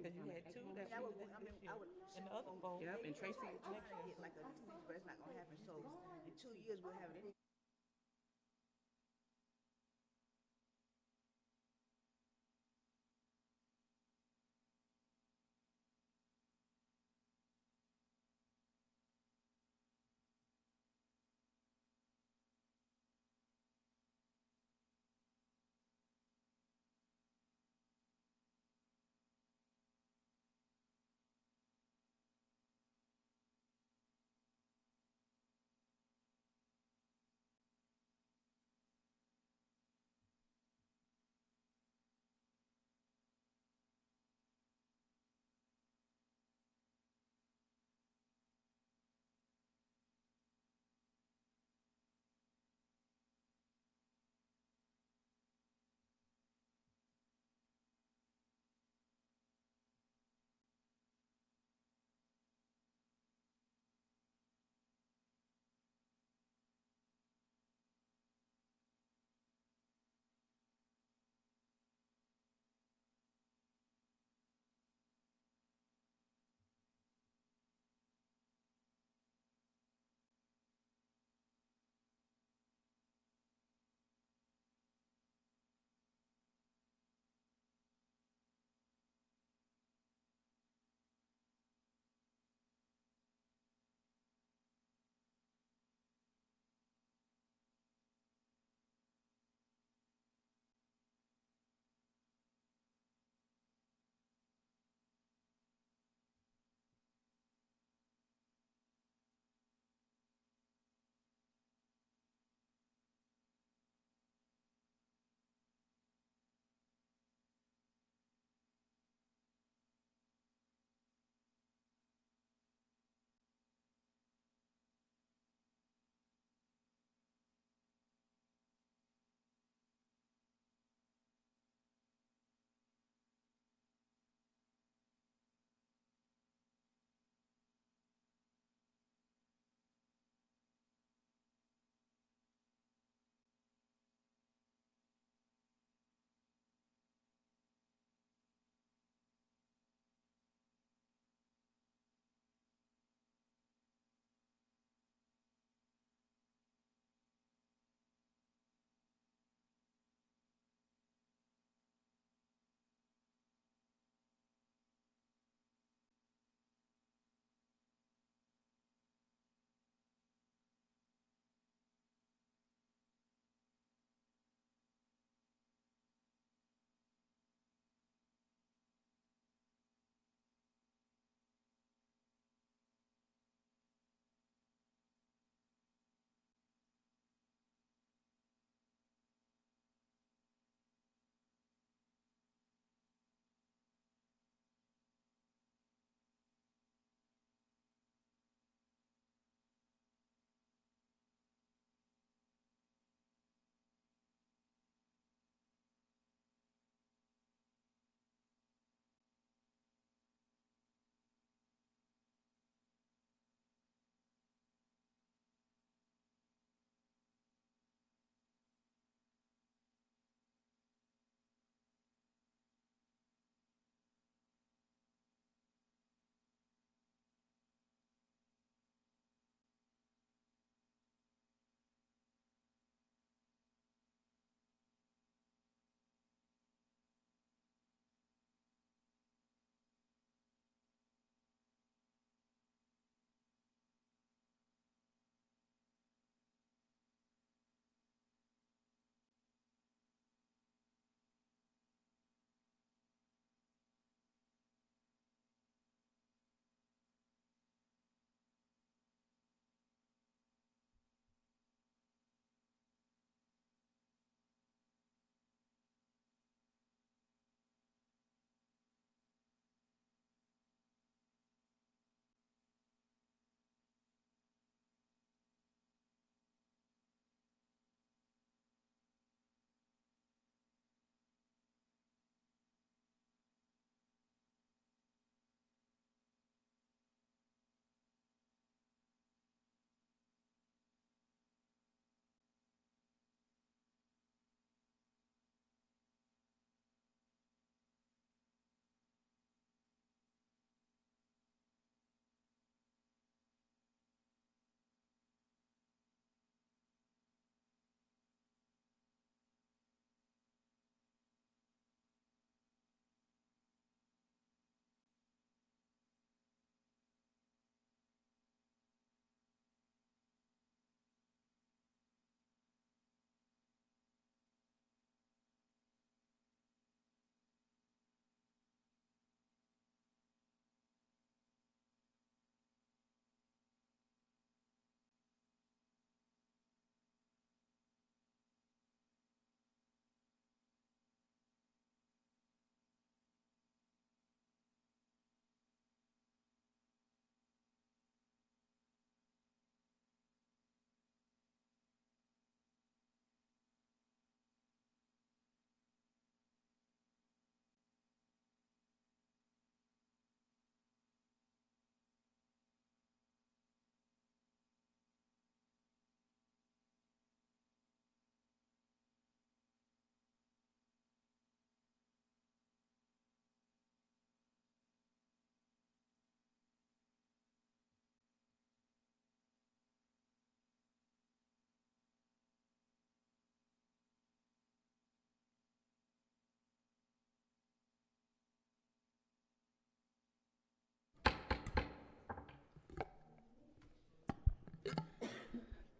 Because you had two that I we would, was I this mean, year. I would. And the other four. Yep, and Tracy. I'm trying to get like a 2 weeks, but it's not gonna happen. So in 2 years we'll have it.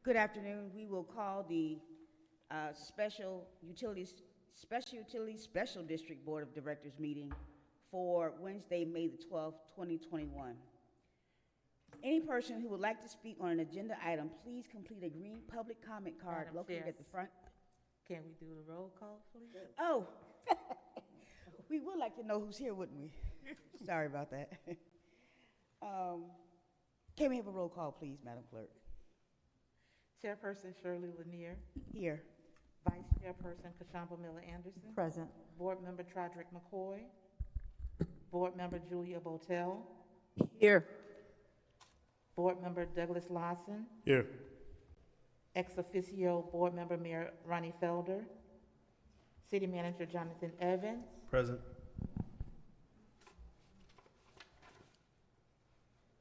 Good afternoon. We will call the Special Utilities Special District Board of Directors meeting for Wednesday, May the 12th, 2021. Any person who would like to speak on an agenda item, please complete a green public comment card Madam located Chair, at the front. Can we do the roll call, please? Oh, we would like to know who's here, wouldn't we? Sorry about that. Can we have a roll call, please, Madam Clerk? Chairperson Shirley Lanier. Here. Vice Chairperson Kashamba Miller-Anderson. Present. Board Member Trodrick McCoy. Board Member Julia Botel. Here. Board Member Douglas Lawson. Here. Ex officio Board Member Mayor Ronnie Felder. City Manager Jonathan Evans. Present.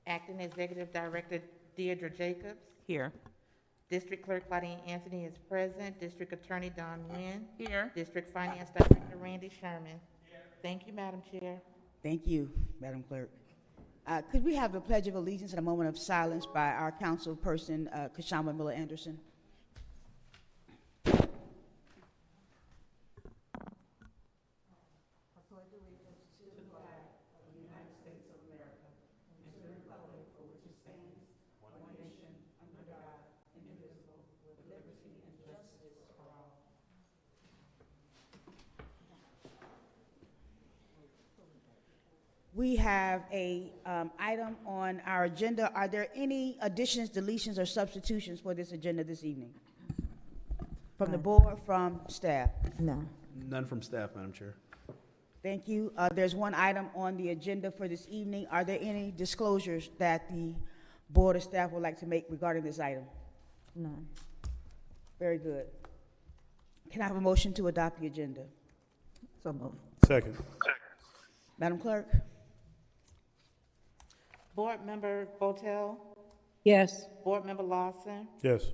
Acting Executive Director Deirdre Jacobs. Here. District Clerk Claudine Anthony is present. District Attorney Don Nguyen. Here. District Finance Director Randy Sherman. Thank you, Madam Chair. Thank you, Madam Clerk. Could we have the Pledge of Allegiance and a moment of silence by our councilperson, Kashamba Miller-Anderson? We have a item on our agenda. Are there any additions, deletions, or substitutions for this agenda this evening? From the board, from staff? No. None from staff, Madam Chair. Thank you. There's one item on the agenda for this evening. Are there any disclosures that the board or staff would like to make regarding this item? None. Very good. Can I have a motion to adopt the agenda? So moved. Second. Madam Clerk? Board Member Botel. Yes. Board Member Lawson. Yes.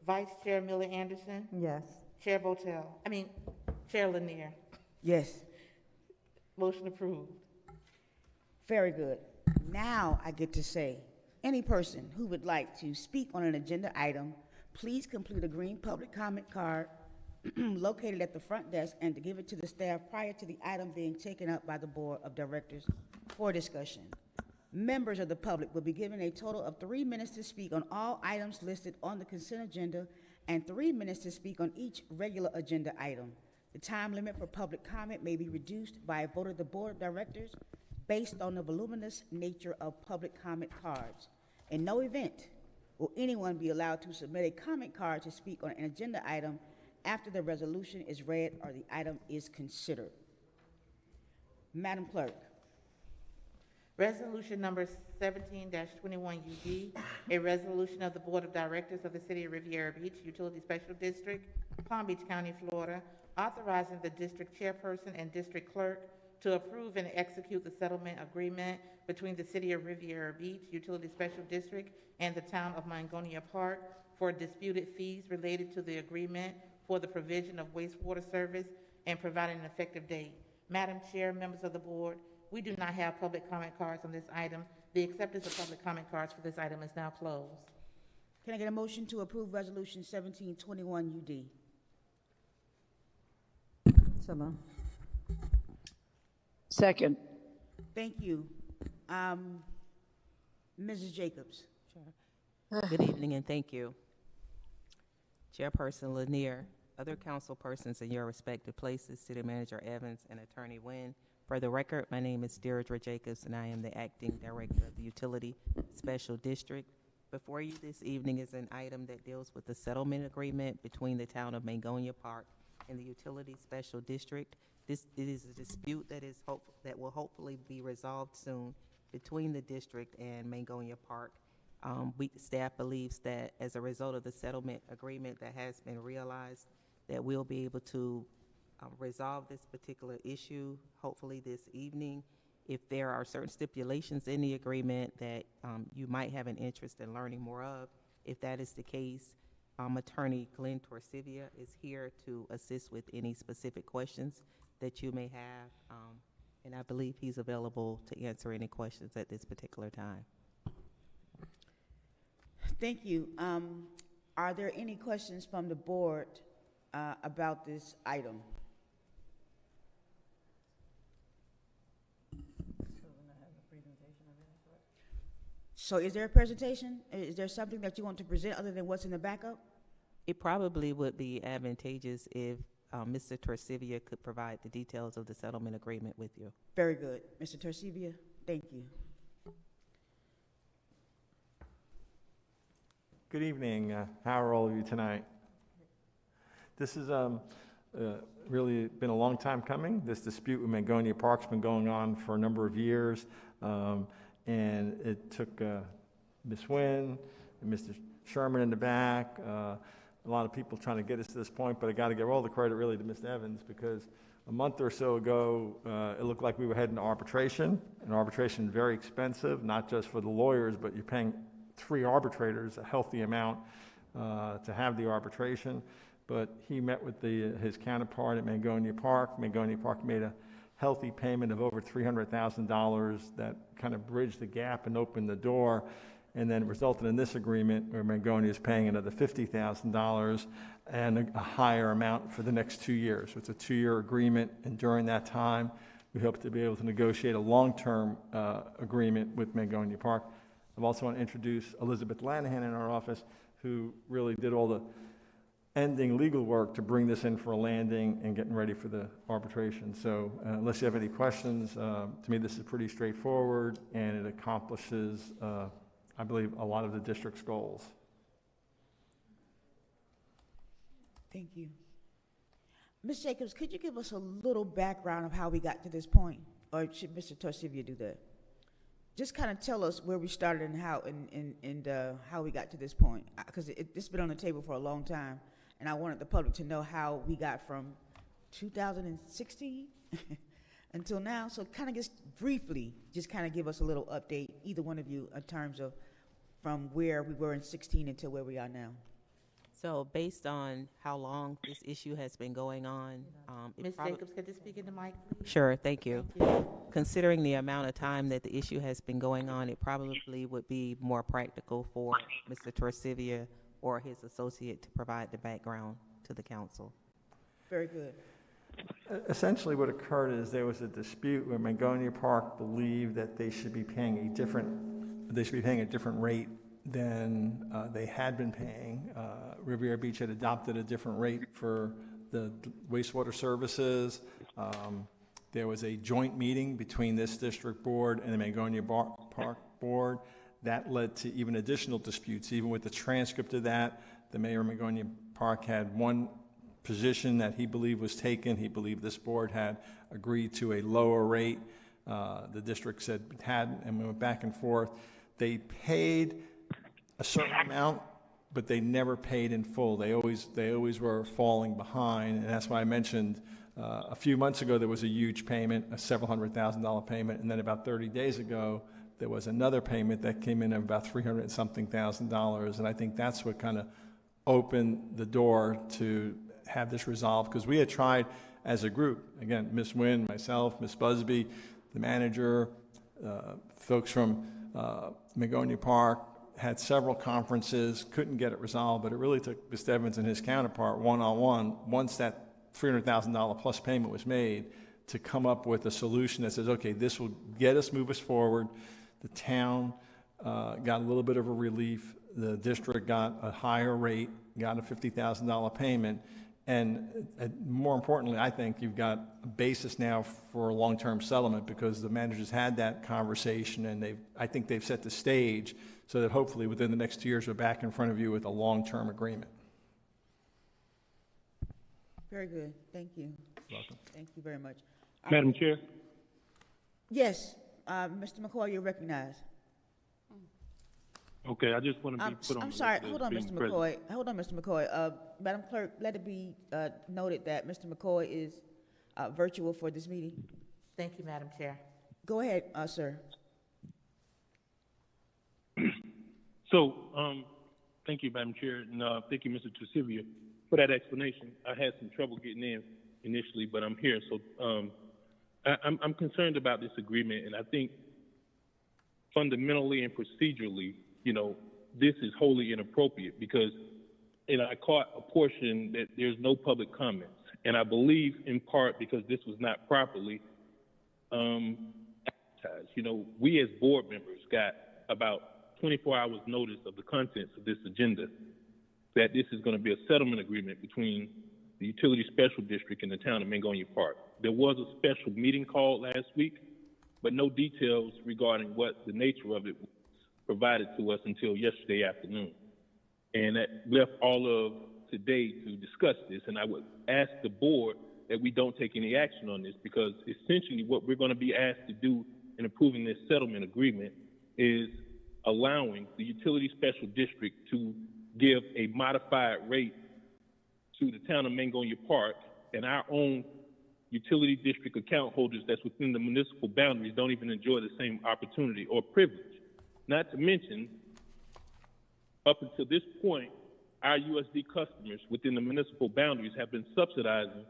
Vice Chair Miller-Anderson. Yes. Chair Chair Lanier. Yes. Motion approved. Very good. Now I get to say, any person who would like to speak on an agenda item, please complete a green public comment card located at the front desk and to give it to the staff prior to the item being taken up by the Board of Directors for discussion. Members of the public will be given a total of 3 minutes to speak on all items listed on the consent agenda and 3 minutes to speak on each regular agenda item. The time limit for public comment may be reduced by a vote of the Board of Directors based on the voluminous nature of public comment cards. In no event will anyone be allowed to submit a comment card to speak on an agenda item after the resolution is read or the item is considered. Madam Clerk. Resolution number 17-21 UD, a resolution of the Board of Directors of the City of Riviera Beach Utility Special District, Palm Beach County, Florida, authorizing the district chairperson and district clerk to approve and execute the settlement agreement between the City of Riviera Beach Utility Special District and the Town of Mangonia Park for disputed fees related to the agreement for the provision of wastewater service and providing an effective date. Madam Chair, members of the board, we do not have public comment cards on this item. The acceptance of public comment cards for this item is now closed. Can I get a motion to approve Resolution 1721 UD? So moved. Second. Thank you. Mrs. Jacobs. Good evening and thank you. Chairperson Lanier, other council persons in your respective places, City Manager Evans and Attorney Nguyen. For the record, my name is Deirdre Jacobs and I am the Acting Director of the Utility Special District. Before you this evening is an item that deals with the settlement agreement between the Town of Mangonia Park and the Utility Special District. It is a dispute that will hopefully be resolved soon between the district and Mangonia Park. Staff believes that as a result of the settlement agreement that has been realized, that we'll be able to resolve this particular issue, hopefully this evening. If there are certain stipulations in the agreement that you might have an interest in learning more of, if that is the case, Attorney Glenn Torsivia is here to assist with any specific questions that you may have, and I believe he's available to answer any questions at this particular time. Thank you. Are there any questions from the board about this item? So is there a presentation? Is there something that you want to present other than what's in the backup? It probably would be advantageous if Mr. Torcivia could provide the details of the settlement agreement with you. Very good. Mr. Torcivia, thank you. Good evening. How are all of you tonight? This has really been a long time coming. This dispute with Mangonia Park's been going on for a number of years, and it took Ms. Wynn and Mr. Sherman in the back, a lot of people trying to get us to this point, but I got to give all the credit really to Ms. Evans, because a month or so ago, it looked like we were heading to arbitration, and arbitration is very expensive, not just for the lawyers, but you're paying 3 arbitrators a healthy amount to have the arbitration. But he met with his counterpart at Mangonia Park. Mangonia Park made a healthy payment of over $300,000 that kind of bridged the gap and opened the door, and then it resulted in this agreement where Mangonia is paying another $50,000 and a higher amount for the next 2 years. So it's a 2-year agreement, and during that time, we hope to be able to negotiate a long-term agreement with Mangonia Park. I also want to introduce Elizabeth Lanahan in our office, who really did all the ending legal work to bring this in for a landing and getting ready for the arbitration. So unless you have any questions, to me this is pretty straightforward, and it accomplishes, I believe, a lot of the district's goals. Thank you. Ms. Jacobs, could you give us a little background of how we got to this point? Or should Mr. Torcivia do that? Just kind of tell us where we started and how we got to this point, because it's been on the table for a long time, and I wanted the public to know how we got from 2016 until now. So kind of just briefly, just kind of give us a little update, either one of you, in terms of from where we were in 16 until where we are now. So based on how long this issue has been going on, Ms. Jacobs, could you speak in the mic, please? Sure, thank you. Thank you. Considering the amount of time that the issue has been going on, it probably would be more practical for Mr. Torcivia or his associate to provide the background to the council. Very good. Essentially what occurred is there was a dispute where Mangonia Park believed that they should be paying a different rate than they had been paying. Riviera Beach had adopted a different rate for the wastewater services. There was a joint meeting between this district board and the Mangonia Park board that led to even additional disputes. Even with the transcript of that, the mayor of Mangonia Park had one position that he believed was taken. He believed this board had agreed to a lower rate. The district said it hadn't, and we went back and forth. They paid a certain amount, but they never paid in full. They always were falling behind, and that's why I mentioned a few months ago there was a huge payment, a several $100,000 payment, and then about 30 days ago there was another payment that came in of about $300-something thousand, and I think that's what kind of opened the door to have this resolved, because we had tried as a group, again, Ms. Wynn, myself, Ms. Busby, the manager, folks from Mangonia Park, had several conferences, couldn't get it resolved, but it really took Mr. Evans and his counterpart one-on-one, once that $300,000 plus payment was made, to come up with a solution that says, okay, this will move us forward. The town got a little bit of a relief. The district got a higher rate, got a $50,000 payment, and more importantly, I think you've got a basis now for a long-term settlement, because the managers had that conversation, and I think they've set the stage so that hopefully within the next 2 years we're back in front of you with a long-term agreement. Very good. Thank you. You're welcome. Thank you very much. Madam Chair? Yes, Mr. McCoy, you're recognized. Okay, I just want to be put on I'm the sorry, list as hold on, being Mr. present. McCoy. Hold on, Mr. McCoy. Madam Clerk, let it be noted that Mr. McCoy is virtual for this meeting. Thank you, Madam Chair. Go ahead, sir. So, thank you, Madam Chair, and thank you, Mr. Torcivia, for that explanation. I had some trouble getting in initially, but I'm here. So, I'm concerned about this agreement, and I think fundamentally and procedurally, this is wholly inappropriate, because I caught a portion that there's no public comments. And I believe in part because this was not properly advertised. You know, we as board members got about 24 hours notice of the contents of this agenda, that this is going to be a settlement agreement between the Utility Special District and the town of Mangonia Park. There was a special meeting called last week, but no details regarding what the nature of it was provided to us until yesterday afternoon. And that left all of today to discuss this. And I would ask the board that we don't take any action on this, because essentially what we're going to be asked to do in approving this settlement agreement is allowing the Utility Special District to give a modified rate to the town of Mangonia Park, and our own utility district account holders that's within the municipal boundaries don't even enjoy the same opportunity or privilege. Not to mention, up until this point, our USD customers within the municipal boundaries have been subsidizing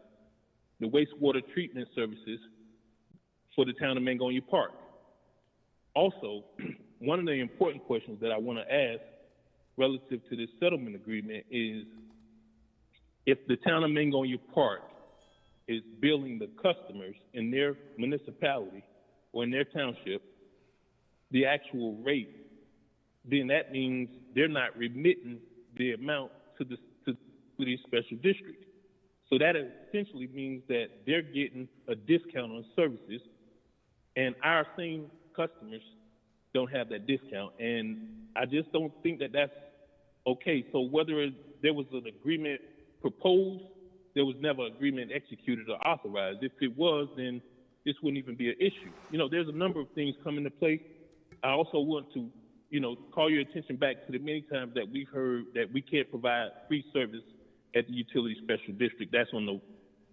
the wastewater treatment services for the town of Mangonia Park. Also, one of the important questions that I want to ask relative to this settlement agreement is, if the town of Mangonia Park is billing the customers in their municipality or in their township the actual rate, then that means they're not remitting the amount to the special district. So that essentially means that they're getting a discount on services, and our same customers don't have that discount. And I just don't think that that's okay. So whether there was an agreement proposed, there was never agreement executed or authorized. If it was, then this wouldn't even be an issue. You know, there's a number of things come into play. I also want to, call your attention back to the many times that we've heard that we can't provide free service at the Utility Special District. That's on the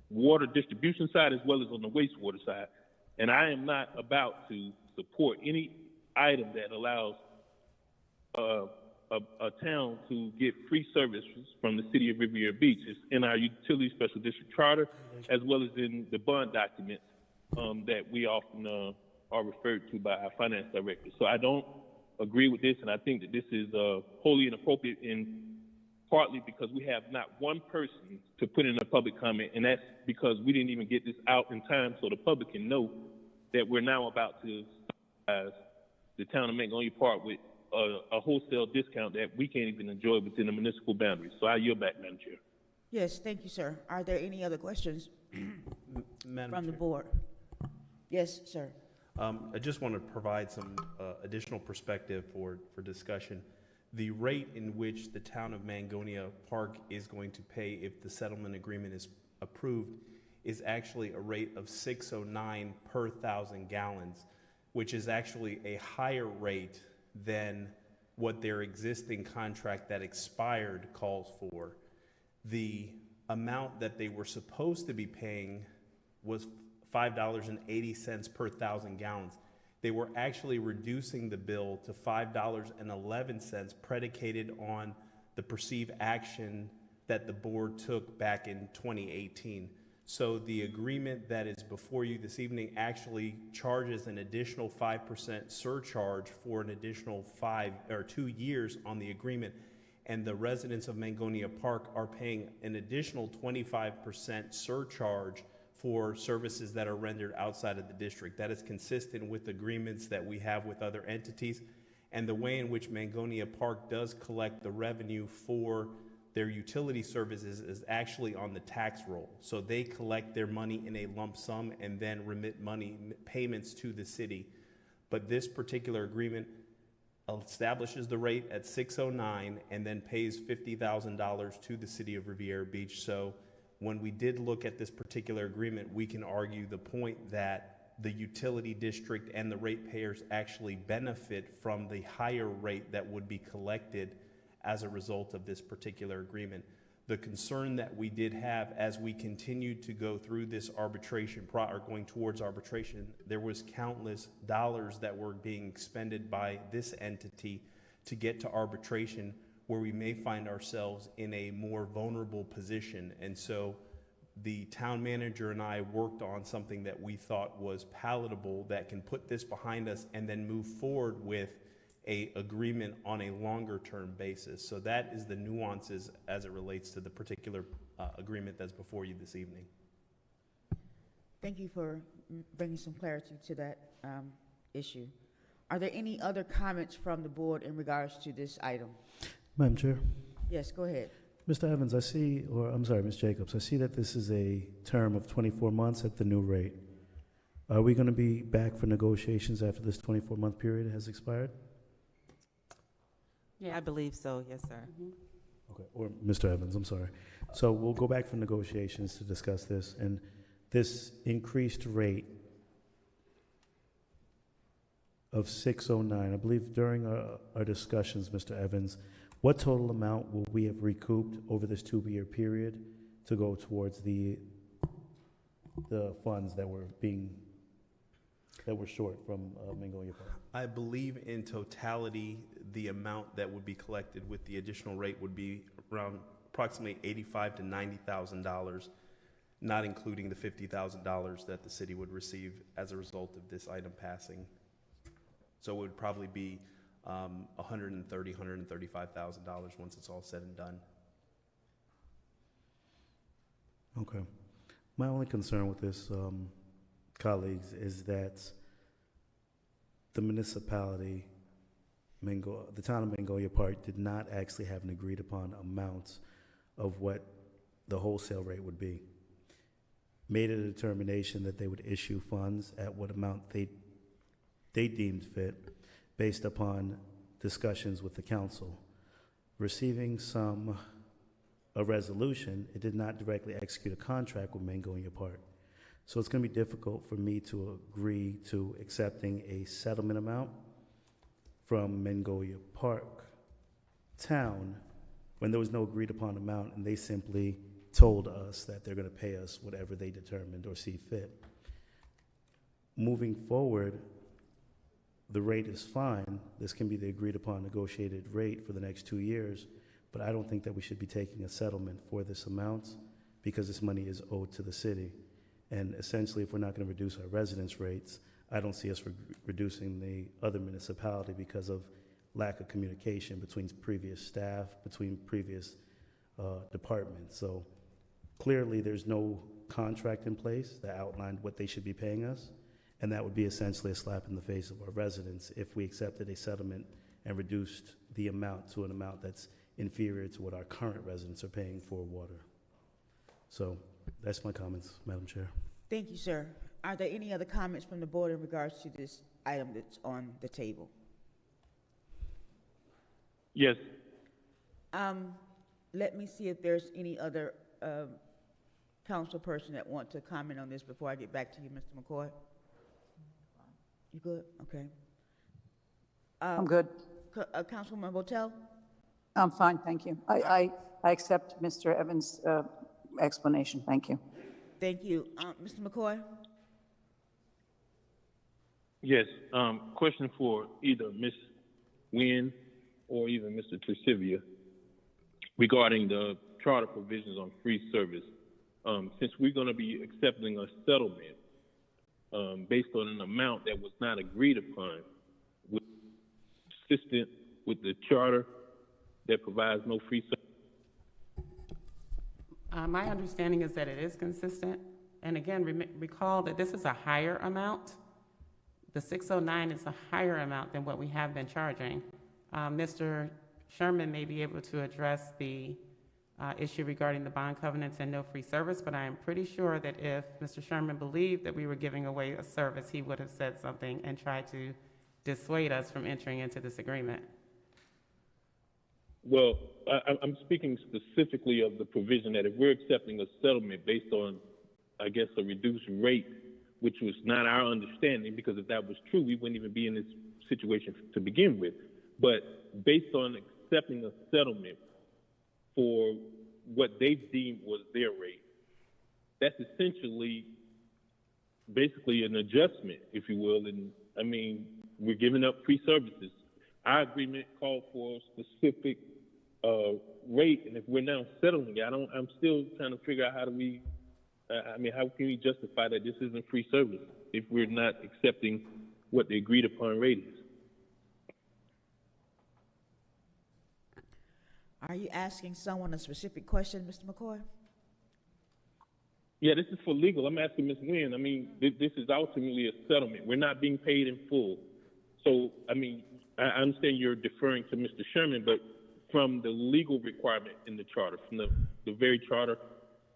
water distribution side as well as on the wastewater side. And I am not about to support any item that allows a town to get free services from the city of Riviera Beach. It's in our Utility Special District Charter, as well as in the bond documents that we often are referred to by our finance director. So I don't agree with this, and I think that this is wholly inappropriate, and partly because we have not one person to put in a public comment, and that's because we didn't even get this out in time so the public can know that we're now about to subsidize the town of Mangonia Park with a wholesale discount that we can't even enjoy within the municipal boundaries. So I yield back, Madam Chair. Yes, thank you, sir. Are there any other questions Madam from the Chair, board? Yes, sir. I just want to provide some additional perspective for discussion. The rate in which the town of Mangonia Park is going to pay if the settlement agreement is approved is actually a rate of $6.09 per 1,000 gallons, which is actually a higher rate than what their existing contract that expired calls for. The amount that they were supposed to be paying was $5.80 per 1,000 gallons. They were actually reducing the bill to $5.11, predicated on the perceived action that the board took back in 2018. So the agreement that is before you this evening actually charges an additional 5% surcharge for an additional 2 years on the agreement, and the residents of Mangonia Park are paying an additional 25% surcharge for services that are rendered outside of the district. That is consistent with agreements that we have with other entities, and the way in which Mangonia Park does collect the revenue for their utility services is actually on the tax roll. So they collect their money in a lump sum and then remit payments to the city. But this particular agreement establishes the rate at $6.09 and then pays $50,000 to the city of Riviera Beach. So when we did look at this particular agreement, we can argue the point that the utility district and the ratepayers actually benefit from the higher rate that would be collected as a result of this particular agreement. The concern that we did have as we continued to go through this arbitration, or going towards arbitration, there was countless dollars that were being expended by this entity to get to arbitration, where we may find ourselves in a more vulnerable position. And so the town manager and I worked on something that we thought was palatable, that can put this behind us and then move forward with a agreement on a longer-term basis. So that is the nuances as it relates to the particular agreement that's before you this evening. Thank you for bringing some clarity to that issue. Are there any other comments from the board in regards to this item? Madam Chair. Yes, go ahead. Mr. Evans, I see, or I'm sorry, Ms. Jacobs, I see that this is a term of 24 months at the new rate. Are we going to be back for negotiations after this 24-month period has expired? Yeah, I believe so, yes, sir. Okay, or Mr. Evans, I'm sorry. So we'll go back for negotiations to discuss this, and this increased rate of 609, I believe during our discussions, Mr. Evans, what total amount will we have recouped over this 2-year period to go towards the funds that were short from Magnolia Park? I believe in totality, the amount that would be collected with the additional rate would be around approximately $85,000 to $90,000, not including the $50,000 that the city would receive as a result of this item passing. So it would probably be $130,000, $135,000 once it's all said and done. Okay. My only concern with this, colleagues, is that the municipality, the town of Magnolia Park, did not actually have an agreed upon amount of what the wholesale rate would be. Made a determination that they would issue funds at what amount they deemed fit based upon discussions with the council. Receiving a resolution, it did not directly execute a contract with Magnolia Park. So it's going to be difficult for me to agree to accepting a settlement amount from Magnolia Park town when there was no agreed upon amount and they simply told us that they're going to pay us whatever they determined or see fit. Moving forward, the rate is fine. This can be the agreed upon negotiated rate for the next 2 years, but I don't think that we should be taking a settlement for this amount because this money is owed to the city. And essentially, if we're not going to reduce our residence rates, I don't see us reducing the other municipality because of lack of communication between previous staff, between previous departments. So clearly, there's no contract in place that outlined what they should be paying us. And that would be essentially a slap in the face of our residents if we accepted a settlement and reduced the amount to an amount that's inferior to what our current residents are paying for water. So that's my comments, Madam Chair. Thank you, sir. Are there any other comments from the board in regards to this item that's on the table? Yes. Let me see if there's any other council person that want to comment on this before I get back to you, Mr. McCoy. You good? Okay. I'm good. Councilwoman Botel? I'm fine, thank you. I accept Mr. Evans' explanation. Thank you. Thank you. Mr. McCoy? Yes. Question for either Ms. Nguyen or even Mr. Tresivia regarding the charter provisions on free service. Since we're going to be accepting a settlement based on an amount that was not agreed upon, consistent with the charter that provides no free service? My understanding is that it is consistent. And again, recall that this is a higher amount. The 609 is a higher amount than what we have been charging. Mr. Sherman may be able to address the issue regarding the bond covenants and no free service, but I am pretty sure that if Mr. Sherman believed that we were giving away a service, he would have said something and tried to dissuade us from entering into this agreement. Well, I'm speaking specifically of the provision that if we're accepting a settlement based on, I guess, a reduced rate, which was not our understanding, because if that was true, we wouldn't even be in this situation to begin with. But based on accepting a settlement for what they deemed was their rate, that's essentially basically an adjustment, if you will. And I mean, we're giving up free services. Our agreement called for a specific rate, and if we're now settling it, I'm still trying to figure out how can we justify that this isn't free service if we're not accepting what the agreed upon rate is? Are you asking someone a specific question, Mr. McCoy? Yeah, this is for legal. I'm asking Ms. Nguyen. I mean, this is ultimately a settlement. We're not being paid in full. So, I mean, I understand you're deferring to Mr. Sherman, but from the legal requirement in the charter, from the very charter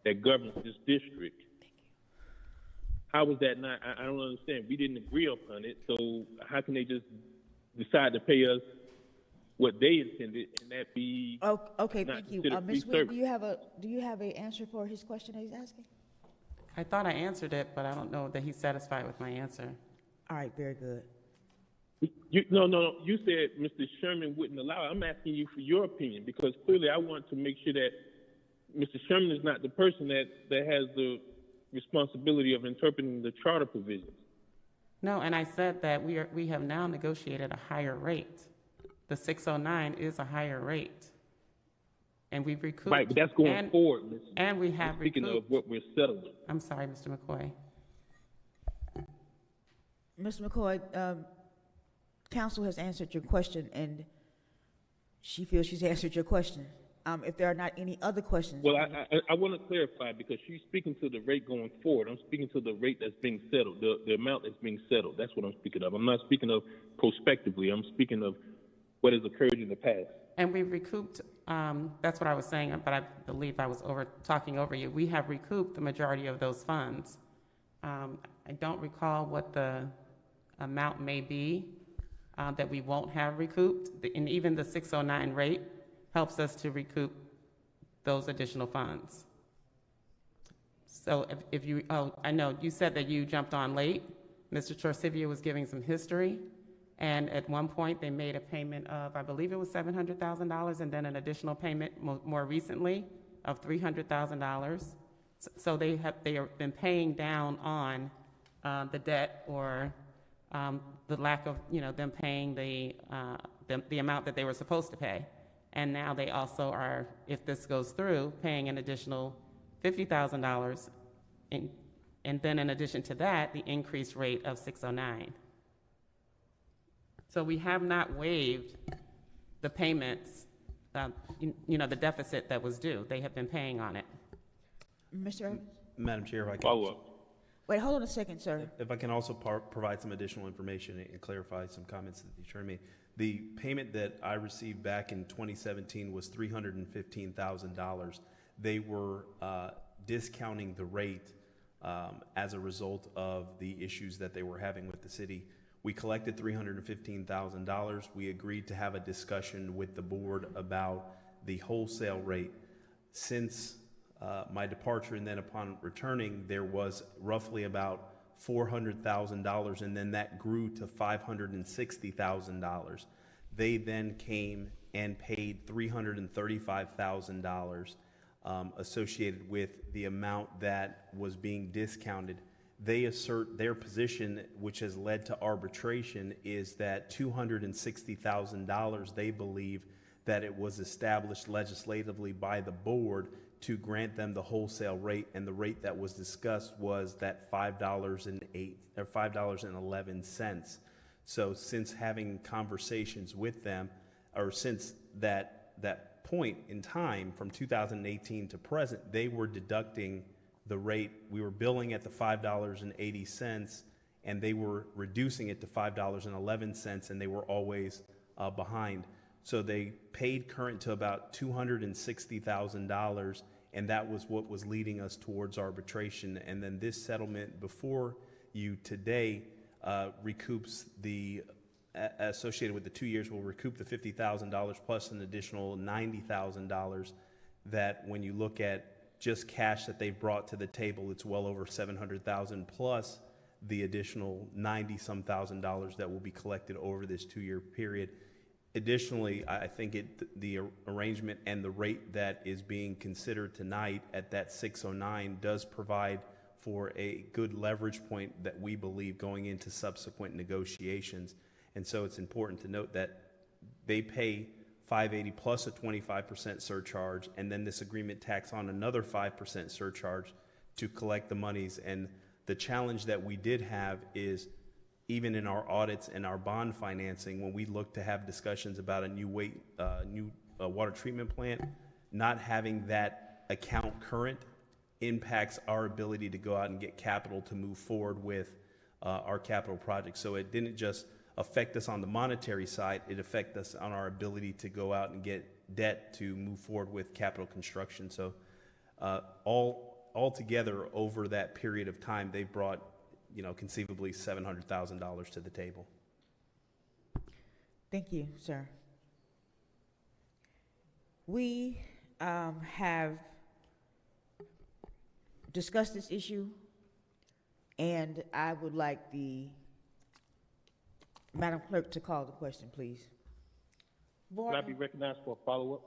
that governs this district, how was that not? I don't understand. We didn't agree upon it, so how can they just decide to pay us what they intended and that be? Oh, okay, not thank you. considered Ms. free Nguyen, service? do you have a answer for his question that he's asking? I thought I answered it, but I don't know that he's satisfied with my answer. All right, very good. No. You said Mr. Sherman wouldn't allow it. I'm asking you for your opinion because clearly I want to make sure that Mr. Sherman is not the person that has the responsibility of interpreting the charter provisions. No, and I said that we have now negotiated a higher rate. The 609 is a higher rate. And we've recouped. Right, but that's going forward, Ms. And we have Speaking recouped. of what we're settling. I'm sorry, Mr. McCoy. Mr. McCoy, council has answered your question, and she feels she's answered your question. If there are not any other questions. Well, I want to clarify because she's speaking to the rate going forward. I'm speaking to the rate that's being settled, the amount that's being settled. That's what I'm speaking of. I'm not speaking of prospectively. I'm speaking of what has occurred in the past. And we've recouped, that's what I was saying, but I believe I was talking over you. We have recouped the majority of those funds. I don't recall what the amount may be that we won't have recouped. And even the 609 rate helps us to recoup those additional funds. So if you, I know you said that you jumped on late. Mr. Torcivia was giving some history. And at one point, they made a payment of, I believe it was $700,000, and then an additional payment more recently of $300,000. So they have been paying down on the debt or the lack of, them paying the amount that they were supposed to pay. And now they also are, if this goes through, paying an additional $50,000, and then in addition to that, the increased rate of 609. So we have not waived the payments, the deficit that was due. They have been paying on it. Mr. Evans? Madam Chair, if I can. Follow up. Wait, hold on a second, sir. If I can also provide some additional information and clarify some comments that the attorney made. The payment that I received back in 2017 was $315,000. They were discounting the rate as a result of the issues that they were having with the city. We collected $315,000. We agreed to have a discussion with the board about the wholesale rate. Since my departure and then upon returning, there was roughly about $400,000, and then that grew to $560,000. They then came and paid $335,000 associated with the amount that was being discounted. They assert their position, which has led to arbitration, is that $260,000, they believe that it was established legislatively by the board to grant them the wholesale rate, and the rate that was discussed was that $5.11. So since having conversations with them, or since that point in time from 2018 to present, they were deducting the rate. We were billing at the $5.80, and they were reducing it to $5.11, and they were always behind. So they paid current to about $260,000, and that was what was leading us towards arbitration. And then this settlement before you today recoups the, associated with the 2 years, will recoup the $50,000 plus an additional $90,000 that when you look at just cash that they've brought to the table, it's well over $700,000 plus the additional $90-some thousand that will be collected over this 2-year period. Additionally, I think the arrangement and the rate that is being considered tonight at that 609 does provide for a good leverage point that we believe going into subsequent negotiations. And so it's important to note that they pay $580 plus a 25% surcharge, and then this agreement tacks on another 5% surcharge to collect the monies. And the challenge that we did have is, even in our audits and our bond financing, when we look to have discussions about a new water treatment plant, not having that account current impacts our ability to go out and get capital to move forward with our capital projects. So it didn't just affect us on the monetary side, it affected us on our ability to go out and get debt to move forward with capital construction. So all together over that period of time, they've brought, conceivably $700,000 to the table. Thank you, sir. We have discussed this issue, and I would like the Madam Clerk to call the question, please. Can I be recognized for a follow-up?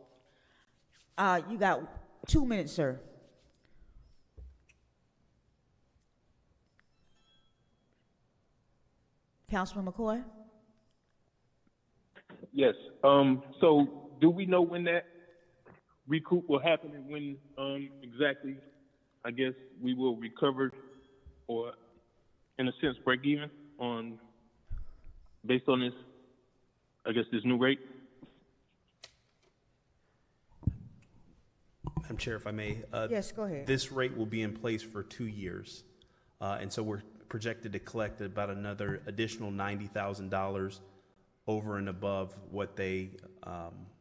You got 2 minutes, sir. Councilman McCoy? Yes. So do we know when that recoup will happen and when exactly, I guess, we will recover or, in a sense, break even based on this, I guess, this new rate? Madam Chair, if I may. Yes, go ahead. This rate will be in place for 2 years. And so we're projected to collect about another additional $90,000 over and above what they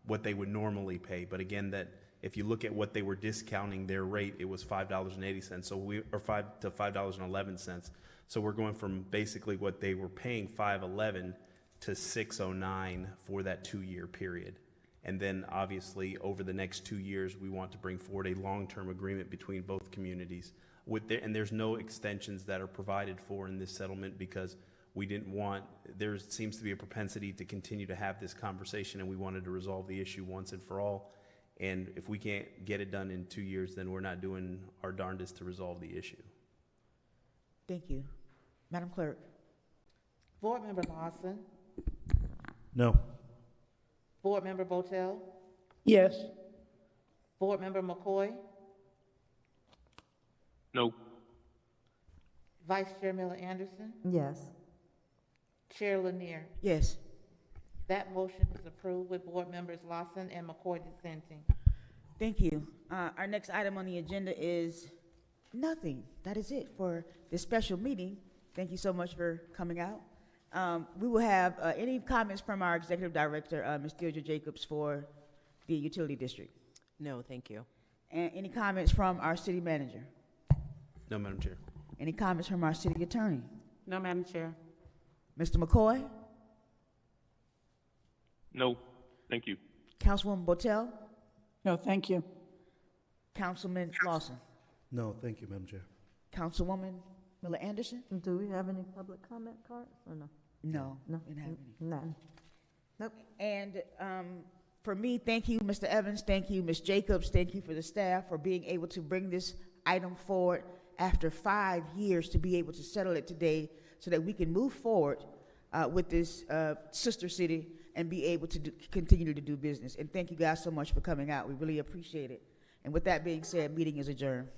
would normally pay. But again, that if you look at what they were discounting their rate, it was $5.80. So or $5.11. So we're going from basically what they were paying, $5.11, to $6.09 for that 2-year period. And then obviously over the next 2 years, we want to bring forward a long-term agreement between both communities. And there's no extensions that are provided for in this settlement because we didn't want, there seems to be a propensity to continue to have this conversation, and we wanted to resolve the issue once and for all. And if we can't get it done in 2 years, then we're not doing our darndest to resolve the issue. Thank you. Madam Clerk? Board Member Lawson, No. Board Member Botel, Yes. Board Member McCoy, No. Vice Chair Miller Anderson, Yes. Chair Lanier. Yes. That motion is approved with Board Members Lawson and McCoy dissenting. Thank you. Our next item on the agenda is nothing. That is it for this special meeting. Thank you so much for coming out. We will have any comments from our Executive Director, Ms. Deirdre Jacobs, for the Utility District. No, thank you. And any comments from our City Manager? No, Madam Chair. Any comments from our City Attorney? No, Madam Chair. Mr. McCoy? No. Thank you. Councilwoman Botel? No, thank you. Councilman Lawson? No, thank you, Madam Chair. Councilwoman Miller Anderson? Do we have any public comment cards or no? No. No. We didn't have any. None. Nope. And for me, thank you, Mr. Evans, thank you, Ms. Jacobs, thank you for the staff for being able to bring this item forward after 5 years to be able to settle it today so that we can move forward with this sister city and be able to continue to do business. And thank you guys so much for coming out. We really appreciate it. And with that being said, meeting is adjourned.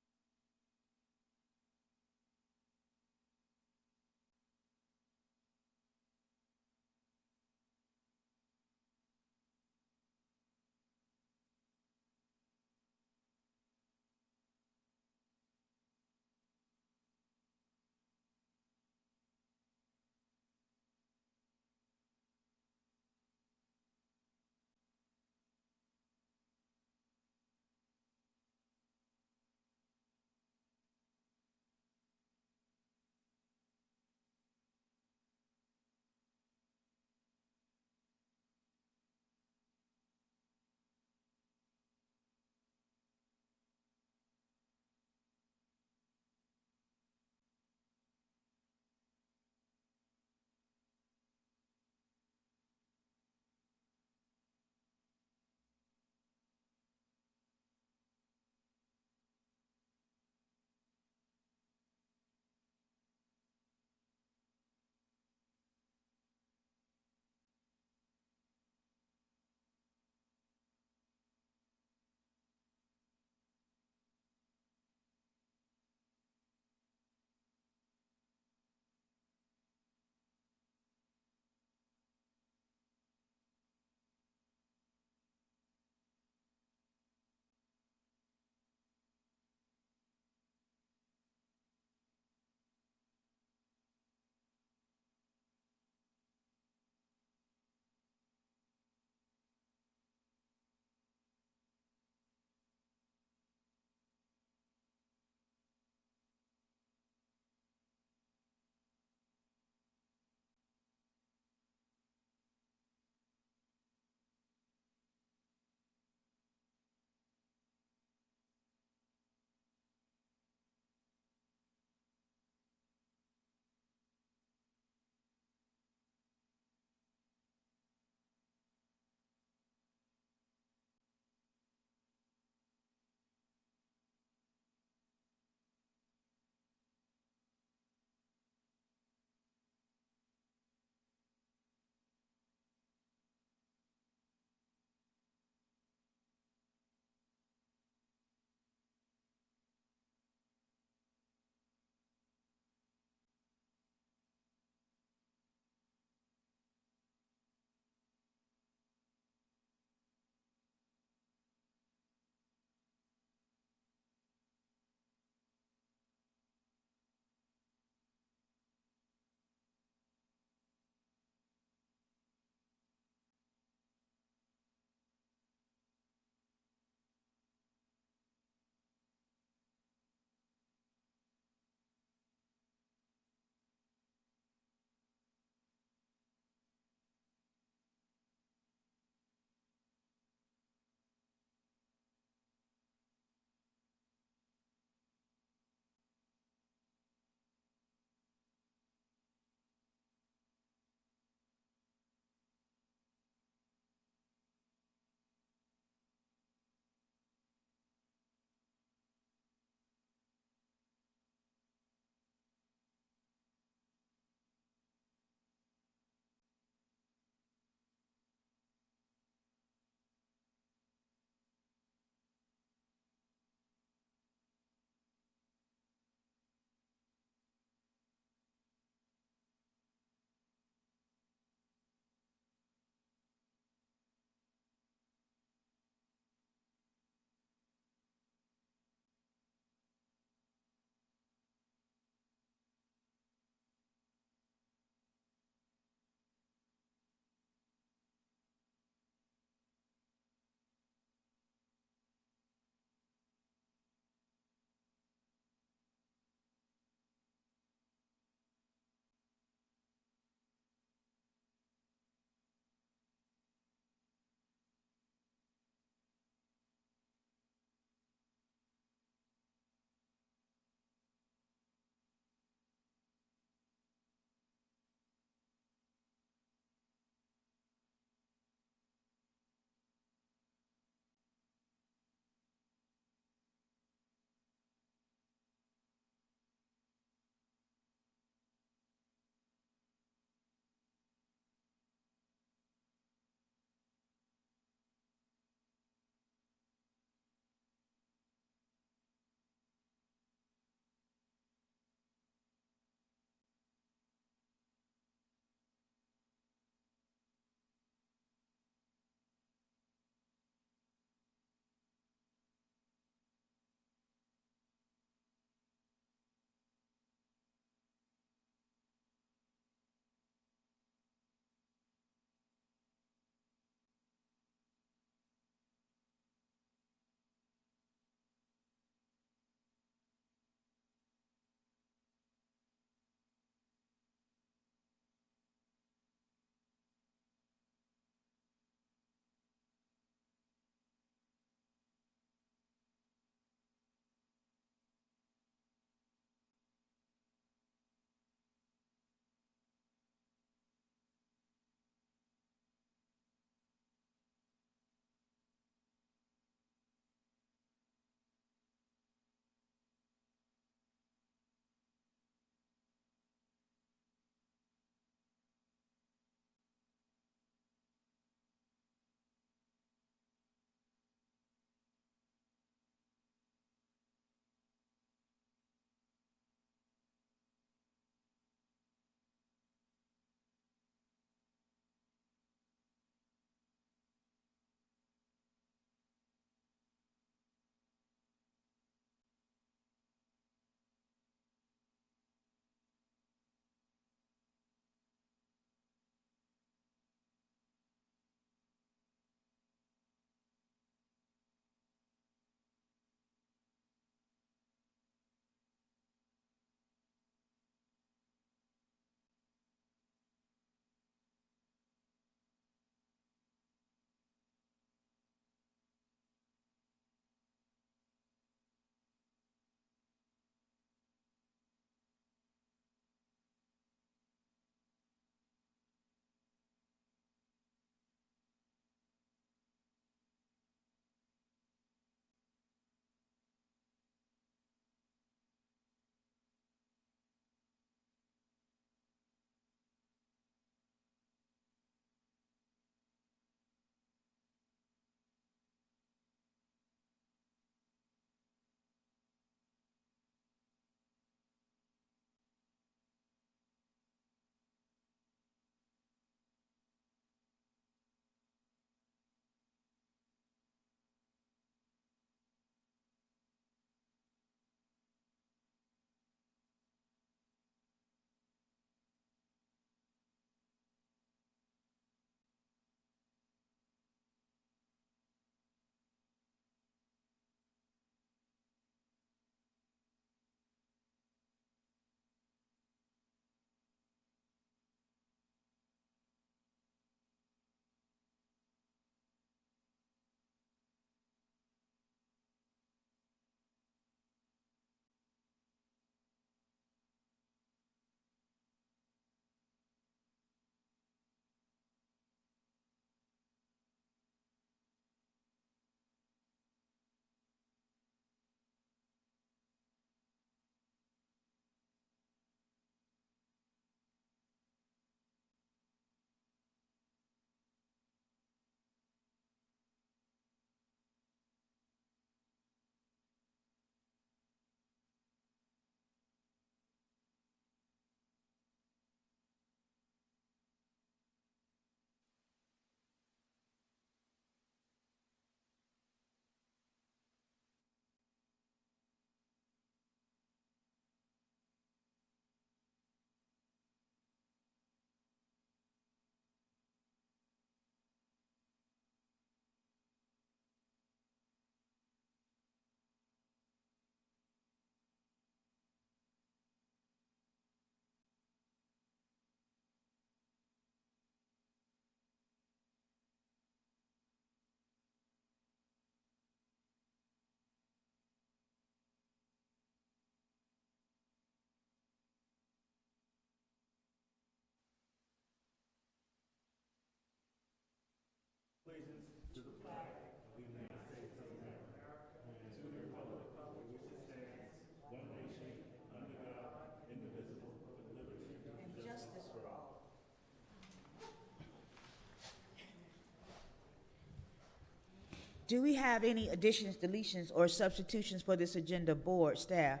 Do we have any additions, deletions, or substitutions for this agenda, board, staff?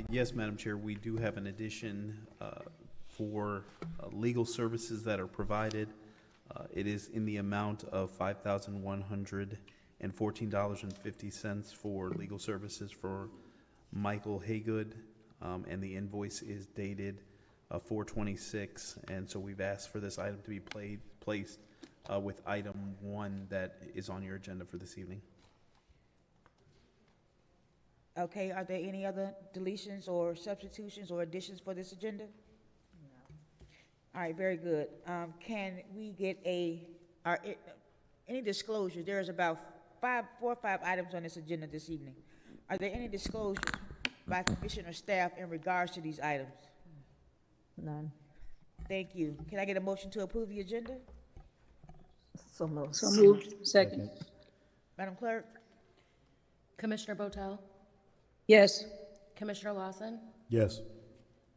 Yes, Madam Chair, we do have an addition for legal services that are provided. It is in the amount of $5,114.50 for legal services for Michael Haygood, and the invoice is dated 4/26, and so we've asked for this item to be placed with item 1 that is on your agenda for this evening. Okay, are there any other deletions or substitutions or additions for this agenda? No. All right, very good. Can we get any disclosures? There's about 4 or 5 items on this agenda this evening. Are there any disclosures by commissioner staff in regards to these items? None. Thank you. Can I get a motion to approve the agenda? So moved. So moved. Second. Madam Clerk? Commissioner Botel? Yes. Commissioner Lawson? Yes.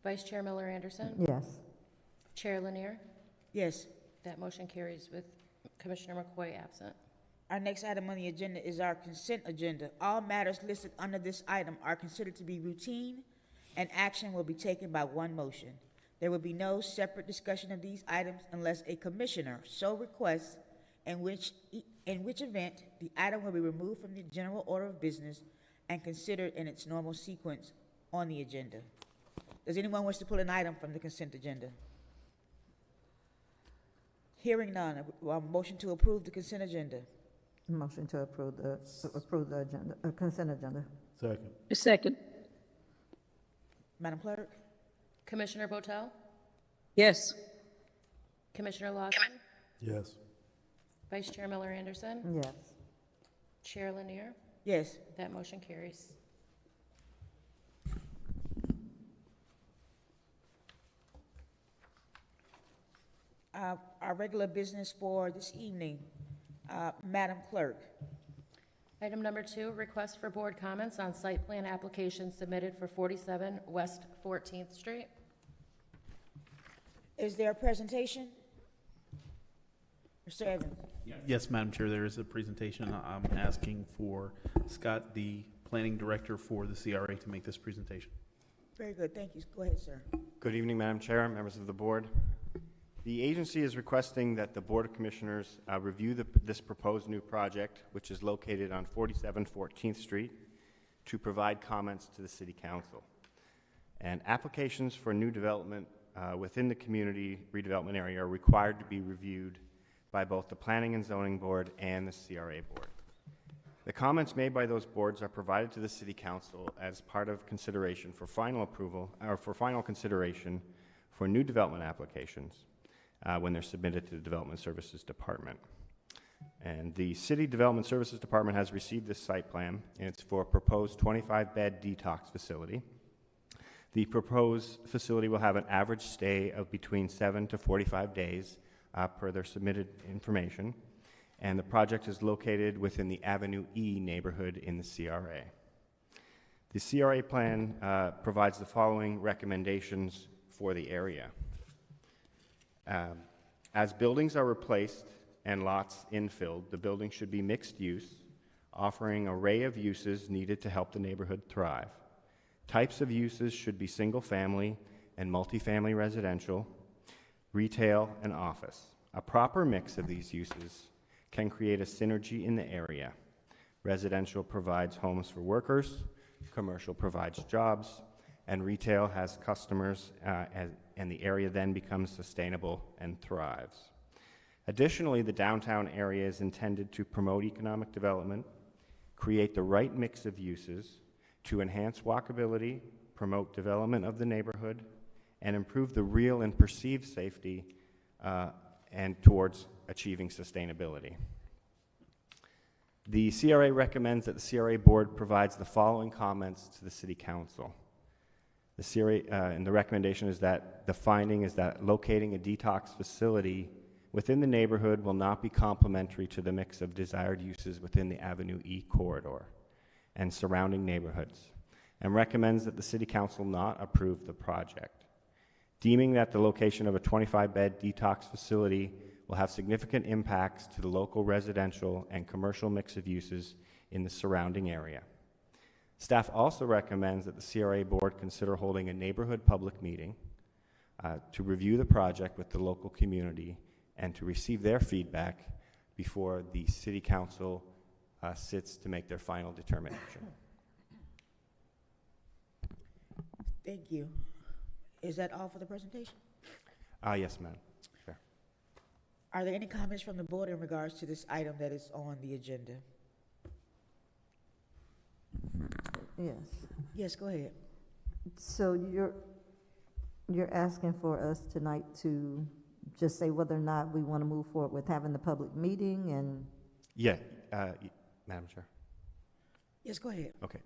Vice Chair Miller Anderson? Yes. Chair Lanier? Yes. That motion carries with Commissioner McCoy absent. Our next item on the agenda is our consent agenda. All matters listed under this item are considered to be routine, and action will be taken by one motion. There will be no separate discussion of these items unless a commissioner so requests, in which event the item will be removed from the general order of business and considered in its normal sequence on the agenda. Does anyone wish to pull an item from the consent agenda? Hearing none, a motion to approve the consent agenda. Motion to approve the agenda, consent agenda. Second. Second. Madam Clerk? Commissioner Botel? Yes. Commissioner Lawson? Yes. Vice Chair Miller Anderson? Yes. Chair Lanier? Yes. That motion carries. Our regular business for this evening, Madam Clerk. Item number 2, request for board comments on site plan application submitted for 47 West 14th Street. Is there a presentation? Mr. Evans? Yes, Madam Chair, there is a presentation. I'm asking for Scott, the planning director for the CRA, to make this presentation. Very good, thank you. Go ahead, sir. Good evening, Madam Chair, members of the board. The agency is requesting that the Board of Commissioners review this proposed new project, which is located on 47 14th Street, to provide comments to the City Council. And applications for new development within the community redevelopment area are required to be reviewed by both the Planning and Zoning Board and the CRA Board. The comments made by those boards are provided to the City Council as part of consideration for final approval, or for final consideration for new development applications when they're submitted to the Development Services Department. And the City Development Services Department has received this site plan, and it's for a proposed 25-bed detox facility. The proposed facility will have an average stay of between 7 to 45 days per their submitted information, and the project is located within the Avenue E neighborhood in the CRA. The CRA plan provides the following recommendations for the area. As buildings are replaced and lots infilled, the building should be mixed use, offering an array of uses needed to help the neighborhood thrive. Types of uses should be single-family and multifamily residential, retail, and office. A proper mix of these uses can create a synergy in the area. Residential provides homes for workers, commercial provides jobs, and retail has customers, and the area then becomes sustainable and thrives. Additionally, the downtown area is intended to promote economic development, create the right mix of uses to enhance walkability, promote development of the neighborhood, and improve the real and perceived safety and towards achieving sustainability. The CRA recommends that the CRA board provides the following comments to the City Council. The CRA, and the recommendation is that the finding is that locating a detox facility within the neighborhood will not be complementary to the mix of desired uses within the Avenue E corridor and surrounding neighborhoods, and recommends that the City Council not approve the project. Deeming that the location of a 25-bed detox facility will have significant impacts to the local residential and commercial mix of uses in the surrounding area. Staff also recommends that the CRA board consider holding a neighborhood public meeting to review the project with the local community and to receive their feedback before the City Council sits to make their final determination. Thank you. Is that all for the presentation? Yes, ma'am. Sure. Are there any comments from the board in regards to this item that is on the agenda? Yes. Yes, go ahead. So you're asking for us tonight to just say whether or not we want to move forward with having the public meeting and? Yeah, Madam Chair. Yes, go ahead. Okay.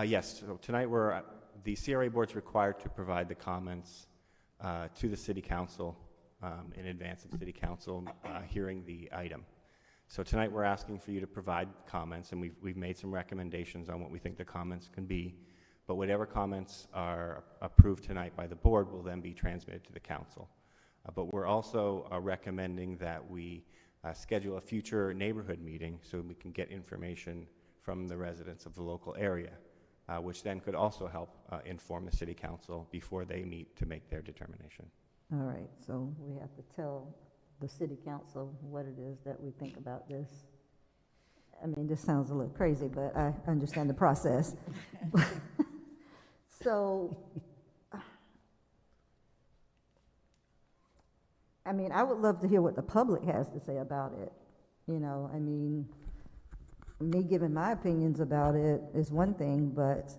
Yes, so tonight the CRA board's required to provide the comments to the City Council in advance of City Council hearing the item. So tonight we're asking for you to provide comments, and we've made some recommendations on what we think the comments can be, but whatever comments are approved tonight by the board will then be transmitted to the council. But we're also recommending that we schedule a future neighborhood meeting so we can get information from the residents of the local area, which then could also help inform the City Council before they meet to make their determination. All right, so we have to tell the City Council what it is that we think about this. I mean, this sounds a little crazy, but I understand the process. So, I mean, I would love to hear what the public has to say about it. You know, I mean, me giving my opinions about it is one thing, but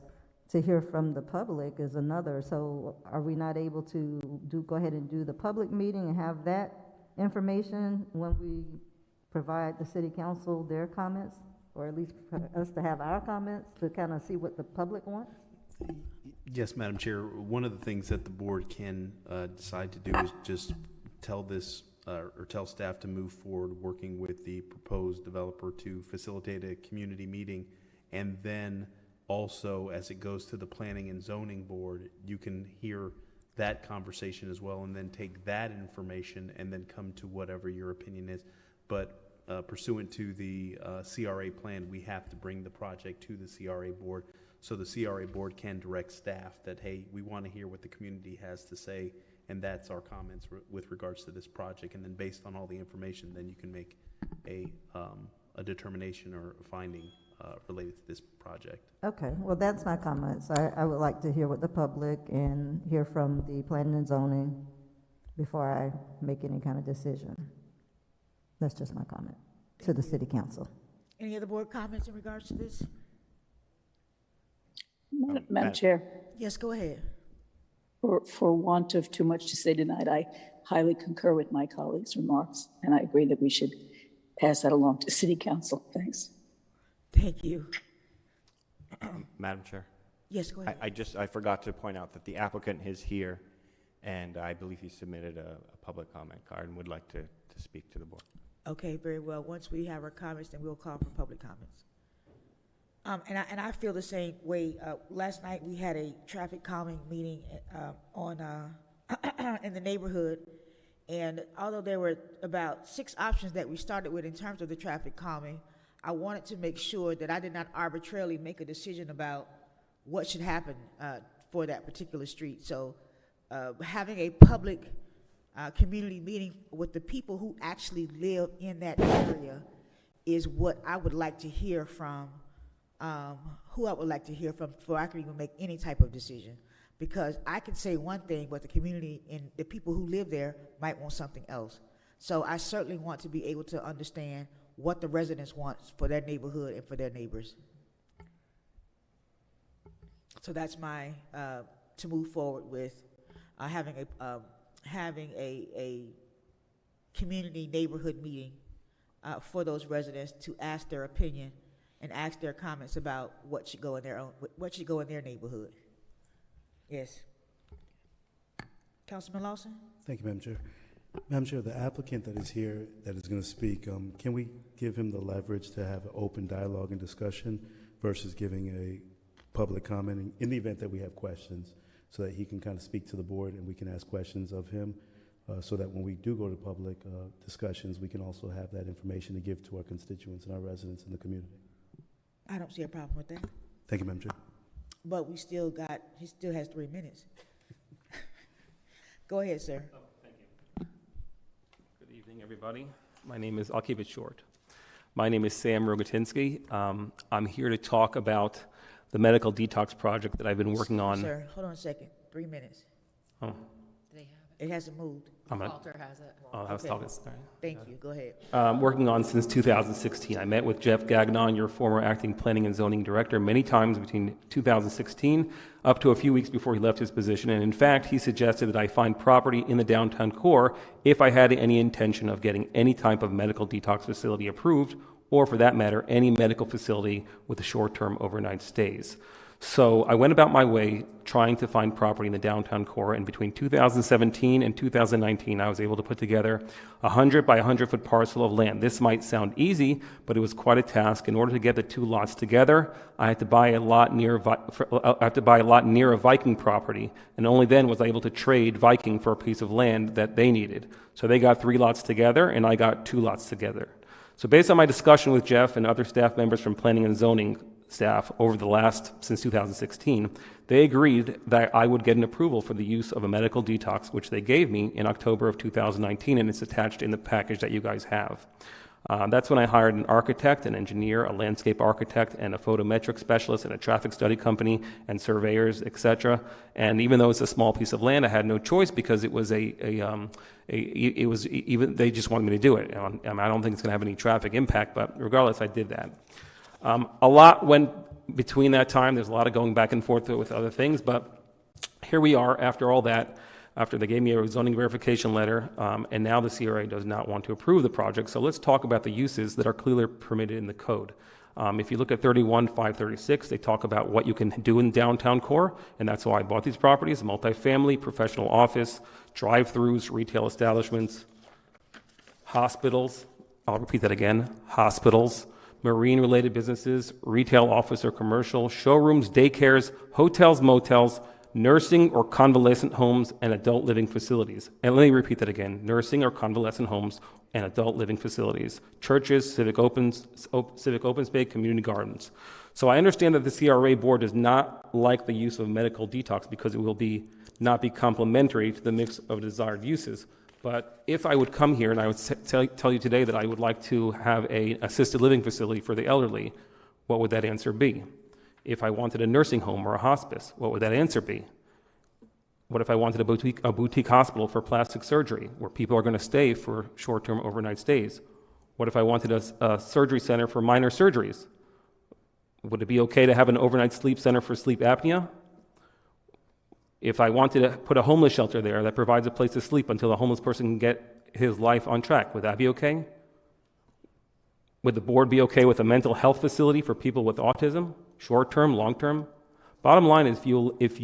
to hear from the public is another. So are we not able to go ahead and do the public meeting and have that information when we provide the City Council their comments, or at least for us to have our comments to kind of see what the public wants? Yes, Madam Chair. One of the things that the board can decide to do is just tell this or tell staff to move forward working with the proposed developer to facilitate a community meeting, and then also as it goes to the Planning and Zoning Board, you can hear that conversation as well and then take that information and then come to whatever your opinion is. But pursuant to the CRA plan, we have to bring the project to the CRA board so the CRA board can direct staff that, hey, we want to hear what the community has to say, and that's our comments with regards to this project. And then based on all the information, then you can make a determination or a finding related to this project. Okay, well, that's my comments. I would like to hear what the public and hear from the planning and zoning before I make any kind of decision. That's just my comment to the City Council. Any other board comments in regards to this? Madam Chair, Yes, go ahead. for want of too much to say tonight, I highly concur with my colleagues' remarks, and I agree that we should pass that along to City Council. Thanks. Thank you. Madam Chair? Yes, go ahead. I forgot to point out that the applicant is here, and I believe he submitted a public comment card and would like to speak to the board. Okay, very well. Once we have our comments, then we'll call for public comments. And I feel the same way. Last night, we had a traffic calming meeting in the neighborhood, and although there were about 6 options that we started with in terms of the traffic calming, I wanted to make sure that I did not arbitrarily make a decision about what should happen for that particular street. So having a public community meeting with the people who actually live in that area is what I would like to hear from, before I can even make any type of decision. Because I can say one thing, but the community and the people who live there might want something else. So I certainly want to be able to understand what the residents want for their neighborhood and for their neighbors. So that's my, to move forward with having a community neighborhood meeting for those residents to ask their opinion and ask their comments about what should go in their neighborhood. Yes. Councilman Lawson? Thank you, Madam Chair. Madam Chair, the applicant that is here that is going to speak, can we give him the leverage to have an open dialogue and discussion versus giving a public comment in the event that we have questions, so that he can kind of speak to the board and we can ask questions of him? so that when we do go to public discussions, we can also have that information to give to our constituents and our residents in the community. I don't see a problem with that, Thank you, Madam Chair. but he still has 3 minutes. Go ahead, sir. Thank you. Good evening, everybody. I'll keep it short. My name is Sam Rogatinsky. I'm here to talk about the medical detox project that I've been working on. Sir, hold on a second. 3 minutes. Oh, Do they have It hasn't moved. Walter has it. I was Okay. talking, sorry. Thank you. Go ahead. Working on since 2016. I met with Jeff Gagnon, your former acting planning and zoning director, many times between 2016 up to a few weeks before he left his position. And in fact, he suggested that I find property in the downtown core if I had any intention of getting any type of medical detox facility approved, or for that matter, any medical facility with short-term overnight stays. So I went about my way trying to find property in the downtown core, and between 2017 and 2019, I was able to put together a 100 by 100-foot parcel of land. This might sound easy, but it was quite a task. In order to get the two lots together, I had to buy a lot near a Viking property, and only then was I able to trade Viking for a piece of land that they needed. So they got 3 lots together, and I got 2 lots together. So based on my discussion with Jeff and other staff members from planning and zoning staff since 2016, they agreed that I would get an approval for the use of a medical detox, which they gave me in October of 2019, and it's attached in the package that you guys have. That's when I hired an architect, an engineer, a landscape architect, and a photometric specialist, and a traffic study company, and surveyors, etc. And even though it's a small piece of land, I had no choice because it was they just wanted me to do it. I don't think it's going to have any traffic impact, but regardless, I did that. A lot went between that time. There's a lot of going back and forth with other things, but here we are after all that, after they gave me a zoning verification letter, and now the CRA does not want to approve the project. So let's talk about the uses that are clearly permitted in the code. If you look at 31.536, they talk about what you can do in downtown core, and that's why I bought these properties: multifamily, professional office, drive-throughs, retail establishments, hospitals. I'll repeat that again: hospitals, marine-related businesses, retail, office, or commercial, showrooms, daycares, hotels, motels, nursing or convalescent homes, and adult living facilities. And let me repeat that again: nursing or convalescent homes and adult living facilities, churches, civic open space, community gardens. So I understand that the CRA board does not like the use of medical detox because it will not be complementary to the mix of desired uses. But if I would come here and I would tell you today that I would like to have an assisted living facility for the elderly, what would that answer be? If I wanted a nursing home or a hospice, what would that answer be? What if I wanted a boutique hospital for plastic surgery where people are going to stay for short-term overnight stays? What if I wanted a surgery center for minor surgeries? Would it be okay to have an overnight sleep center for sleep apnea? If I wanted to put a homeless shelter there that provides a place to sleep until a homeless person can get his life on track, would that be okay? Would the board be okay with a mental health facility for people with autism, short-term, long-term? Bottom line is if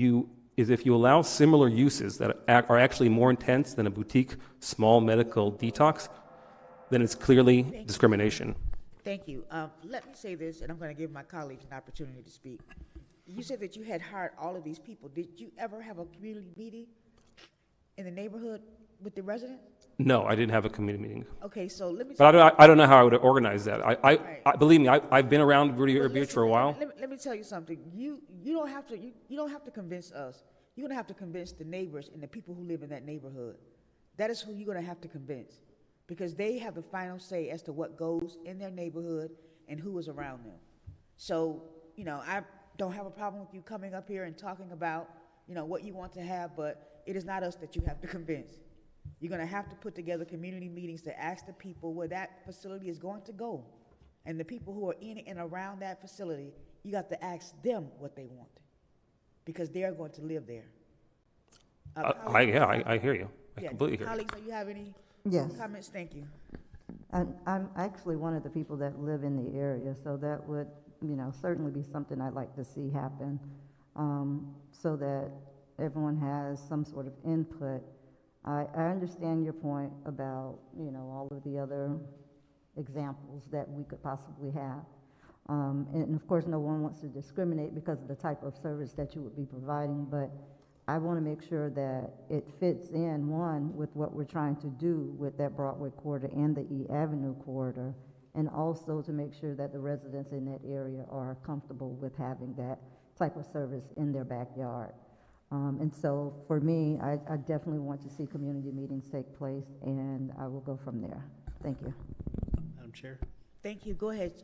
you allow similar uses that are actually more intense than a boutique small medical detox, then it's clearly discrimination. Thank you. Let me say this, and I'm going to give my colleagues an opportunity to speak. You said that you had hired all of these people. Did you ever have a community meeting in the neighborhood with the residents? No, I didn't have a committee meeting. Okay, so let me. But I don't know how I would organize that. I believe me, I've been around Riviera Beach for a while. Let me tell you something. You don't have to convince us. You're gonna have to convince the neighbors and the people who live in that neighborhood. That is who you're gonna have to convince, because they have the final say as to what goes in their neighborhood and who is around them. So I don't have a problem with you coming up here and talking about what you want to have, but it is not us that you have to convince. You're going to have to put together community meetings to ask the people where that facility is going to go. And the people who are in and around that facility, you got to ask them what they want, because they're going to live there. I hear you. I completely hear you. Colleagues, do you have any comments? Thank you. I'm actually one of the people that live in the area, so that would, certainly be something I'd like to see happen, so that everyone has some sort of input. I understand your point about, all of the other examples that we could possibly have. And of course, no one wants to discriminate because of the type of service that you would be providing, but I want to make sure that it fits in, one, with what we're trying to do with that Broadway corridor and the E Avenue corridor, and also to make sure that the residents in that area are comfortable with having that type of service in their backyard. And so for me, I definitely want to see community meetings take place, and I will go from there. Thank you. Madam Chair? Thank you. Go ahead,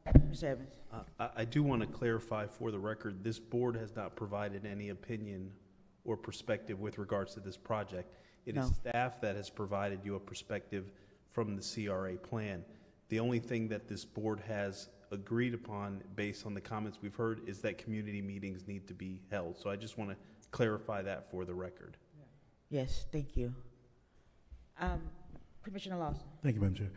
Mr. Evans. I do want to clarify for the record, this board has not provided any opinion or perspective with regards to this project. It is staff that has provided you a perspective from the CRA plan. The only thing that this board has agreed upon based on the comments we've heard is that community meetings need to be held. So I just want to clarify that for the record. Yes, thank you. Commissioner Lawson. Thank you, Madam Chair.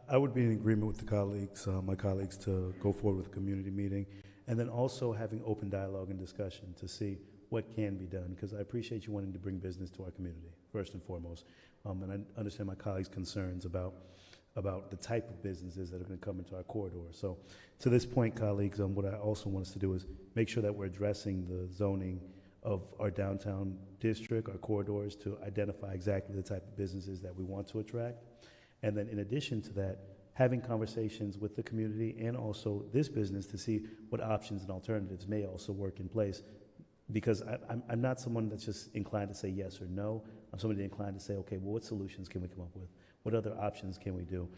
I would be in agreement with the colleagues, my colleagues, to go forward with a community meeting, and then also having open dialogue and discussion to see what can be done, because I appreciate you wanting to bring business to our community, first and foremost. And I understand my colleagues' concerns about the type of businesses that are going to come into our corridor. So to this point, colleagues, what I also want us to do is make sure that we're addressing the zoning of our downtown district, our corridors, to identify exactly the type of businesses that we want to attract. And then in addition to that, having conversations with the community and also this business to see what options and alternatives may also work in place. Because I'm not someone that's just inclined to say yes or no. I'm somebody inclined to say, okay, well, what solutions can we come up with? What other options can we do?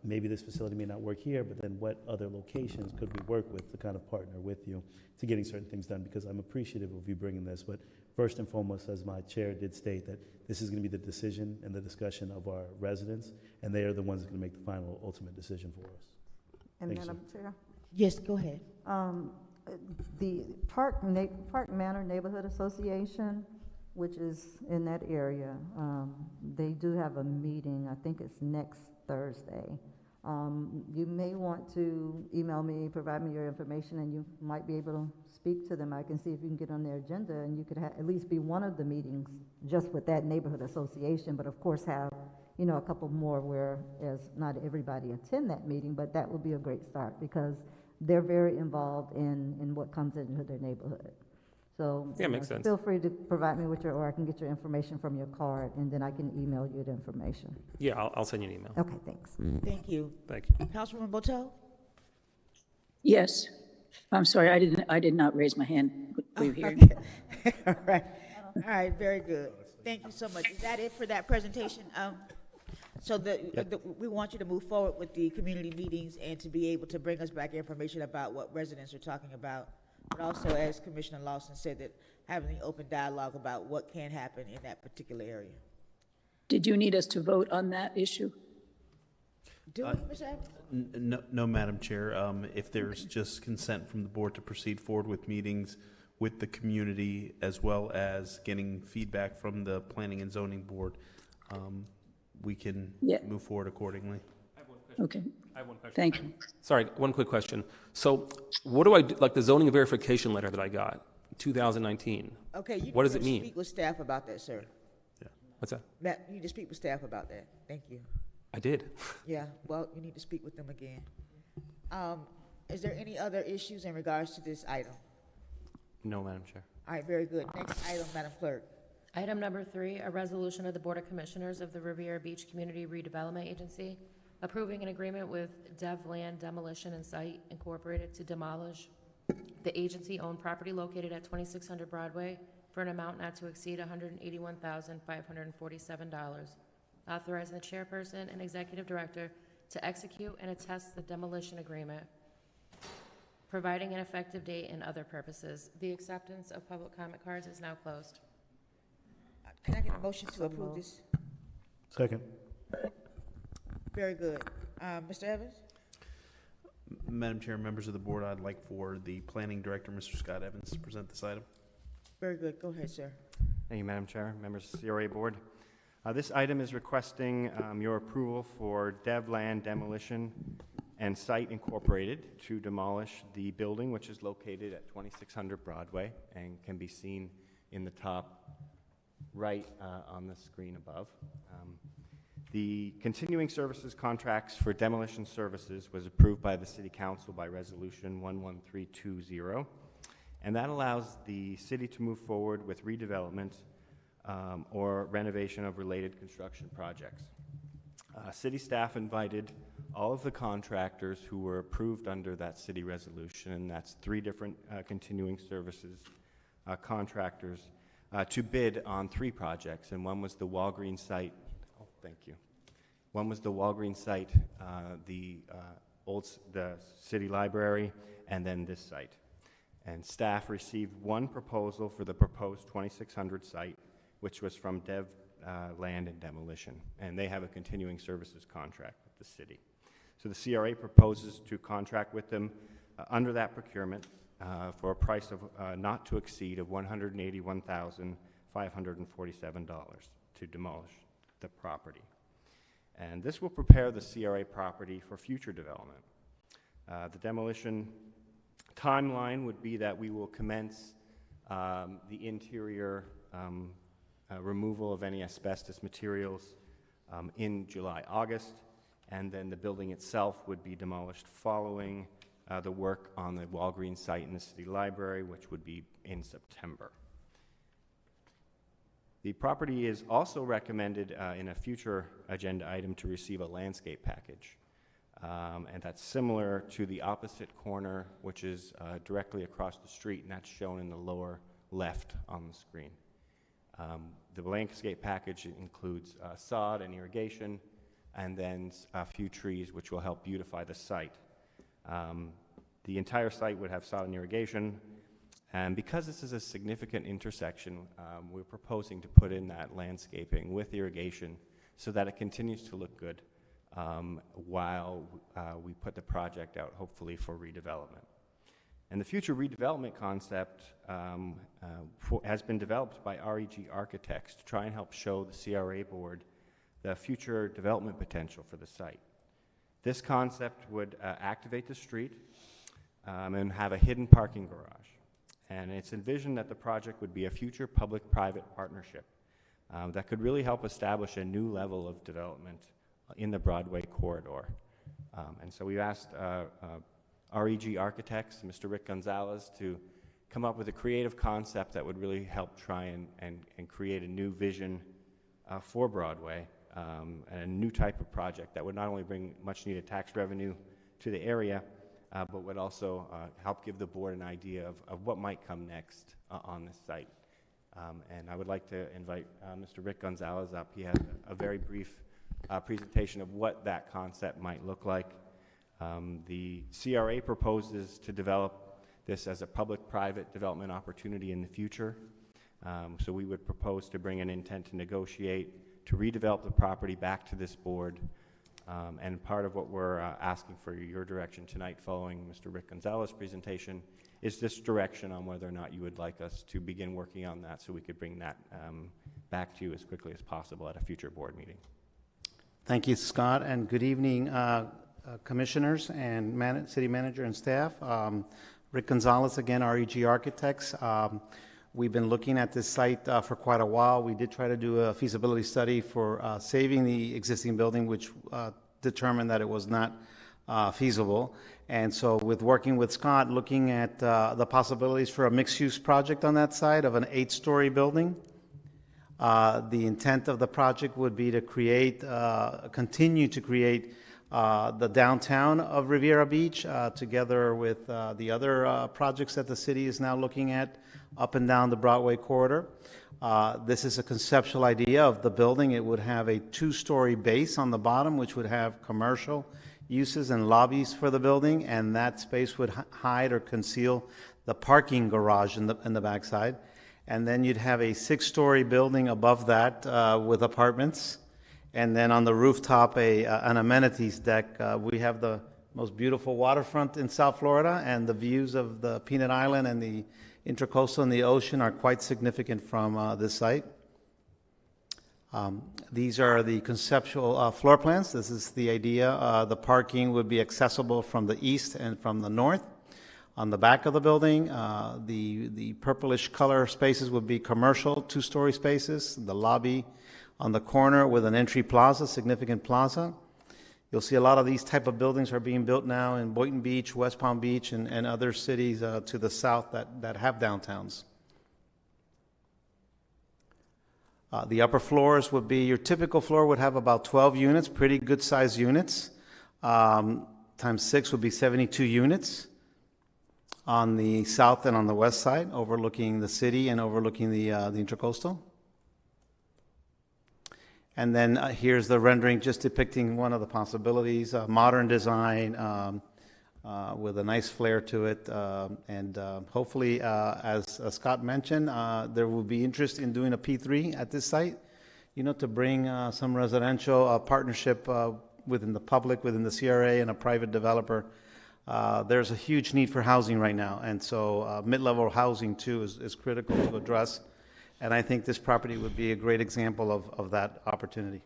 Maybe this facility may not work here, but then what other locations could we work with to kind of partner with you to getting certain things done? Because I'm appreciative of you bringing this, but first and foremost, as my chair did state, that this is going to be the decision and the discussion of our residents, and they are the ones that are going to make the final ultimate decision for us. And Thank you, Madam Chair? Yes, go ahead. The Park Manor Neighborhood Association, which is in that area, they do have a meeting, I think it's next Thursday. You may want to email me, provide me your information, and you might be able to speak to them. I can see if you can get on their agenda, and you could at least be one of the meetings just with that neighborhood association, but of course have, you know, a couple more where as not everybody attend that meeting, but that would be a great start because they're very involved in what comes into their neighborhood. So Yeah, makes sense. Feel free to provide me with or I can get your information from your card, and then I can email you the information. Yeah, I'll send you an email. Okay, thanks. Thank you. Thank you. Councilwoman Botel? Yes. I'm sorry, I did not raise my hand. Were you hearing? Okay. All right, very good. Thank you so much. Is that it for that presentation? So we want you to move forward with the community meetings and to be able to bring us back information about what residents are talking about, but also, as Commissioner Lawson said, that having an open dialogue about what can happen in that particular area. Did you need us to vote on that issue? Do we, Ms. Evans? No, Madam Chair. If there's just consent from the board to proceed forward with meetings with the community, as well as getting feedback from the Planning and Zoning Board, we can move forward accordingly. Okay. I have one question. Thank you. Sorry, one quick question. So what do I do, like the zoning verification letter that I got, 2019? Okay, you What does need it to mean? speak with staff about that, sir. What's that? Matt, you need to speak with staff about that. Thank you. I did. Yeah, well, you need to speak with them again. Is there any other issues in regards to this item? No, Madam Chair. All right, very good. Next item, Madam Clerk. Item number 3, a resolution of the Board of Commissioners of the Riviera Beach Community Redevelopment Agency approving an agreement with Land Demolition and Site Incorporated to demolish the agency-owned property located at 2600 Broadway for an amount not to exceed $181,547. Authorizing the chairperson and executive director to execute and attest the demolition agreement, providing an effective date and other purposes. The acceptance of public comment cards is now closed. Can I get a motion to approve this? Second. Very good. Mr. Evans? Madam Chair, members of the board, I'd like for the Planning Director, Mr. Scott Evans, to present this item. Very good. Go ahead, sir. Thank you, Madam Chair, members of the CRA Board. This item is requesting your approval for Land Demolition and Site Incorporated to demolish the building, which is located at 2600 Broadway and can be seen in the top right on the screen above. The continuing services contracts for demolition services was approved by the City Council by Resolution 11320, And that allows the city to move forward with redevelopment or renovation of related construction projects. City staff invited all of the contractors who were approved under that city resolution, and that's 3 different continuing services contractors, to bid on 3 projects, and one was the Walgreens site. Oh, thank you. One was the Walgreens site, the city library, and then this site. And staff received 1 proposal for the proposed 2600 site, which was from Dev Land and Demolition, and they have a continuing services contract with the city. So the CRA proposes to contract with them under that procurement for a price of not to exceed of $181,547 to demolish the property. And this will prepare the CRA property for future development. The demolition timeline would be that we will commence the interior removal of any asbestos materials in July, August, and then the building itself would be demolished following the work on the Walgreens site in the city library, which would be in September. The property is also recommended in a future agenda item to receive a landscape package. And that's similar to the opposite corner, which is directly across the street, and that's shown in the lower left on the screen. The landscape package includes sod and irrigation, and then a few trees which will help beautify the site. The entire site would have sod and irrigation, and because this is a significant intersection, we're proposing to put in that landscaping with irrigation so that it continues to look good while we put the project out, hopefully, for redevelopment. And the future redevelopment concept has been developed by REG Architects to try and help show the CRA board the future development potential for the site. This concept would activate the street and have a hidden parking garage. And it's envisioned that the project would be a future public-private partnership that could really help establish a new level of development in the Broadway corridor. And so we've asked REG Architects, Mr. Rick Gonzalez, to come up with a creative concept that would really help try and create a new vision for Broadway, and a new type of project that would not only bring much needed tax revenue to the area, but would also help give the board an idea of what might come next on this site. And I would like to invite Mr. Rick Gonzalez up. He has a very brief presentation of what that concept might look like. The CRA proposes to develop this as a public-private development opportunity in the future. So we would propose to bring an intent to negotiate to redevelop the property back to this board. And part of what we're asking for your direction tonight following Mr. Rick Gonzalez's presentation is this direction on whether or not you would like us to begin working on that so we could bring that back to you as quickly as possible at a future board meeting. Thank you, Scott, and good evening, commissioners and city manager and staff. Rick Gonzalez again, REG Architects. We've been looking at this site for quite a while. We did try to do a feasibility study for saving the existing building, which determined that it was not feasible. And so with working with Scott, looking at the possibilities for a mixed-use project on that site of an 8-story building. The intent of the project would be to create, continue to create the downtown of Riviera Beach, together with the other projects that the city is now looking at up and down the Broadway corridor. This is a conceptual idea of the building. It would have a 2-story base on the bottom, which would have commercial uses and lobbies for the building, and that space would hide or conceal the parking garage in the backside. And then you'd have a 6-story building above that with apartments. And then on the rooftop, an amenities deck. We have the most beautiful waterfront in South Florida, and the views of the Peanut Island and the Intracoastal and the ocean are quite significant from this site. These are the conceptual floor plans. This is the idea. The parking would be accessible from the east and from the north. On the back of the building, the purplish color spaces would be commercial 2-story spaces. The lobby on the corner with an entry plaza, significant plaza. You'll see a lot of these type of buildings are being built now in Boynton Beach, West Palm Beach, and other cities to the south that have downtowns. The upper floors would be, your typical floor would have about 12 units, pretty good sized units. Times 6 would be 72 units on the south and on the west side, overlooking the city and overlooking the Intracoastal. And then here's the rendering just depicting one of the possibilities, modern design with a nice flair to it. And hopefully, as Scott mentioned, there will be interest in doing a P3 at this site, to bring some residential partnership within the public, within the CRA, and a private developer. There's a huge need for housing right now. And so mid-level housing, too, is critical to address. And I think this property would be a great example of that opportunity.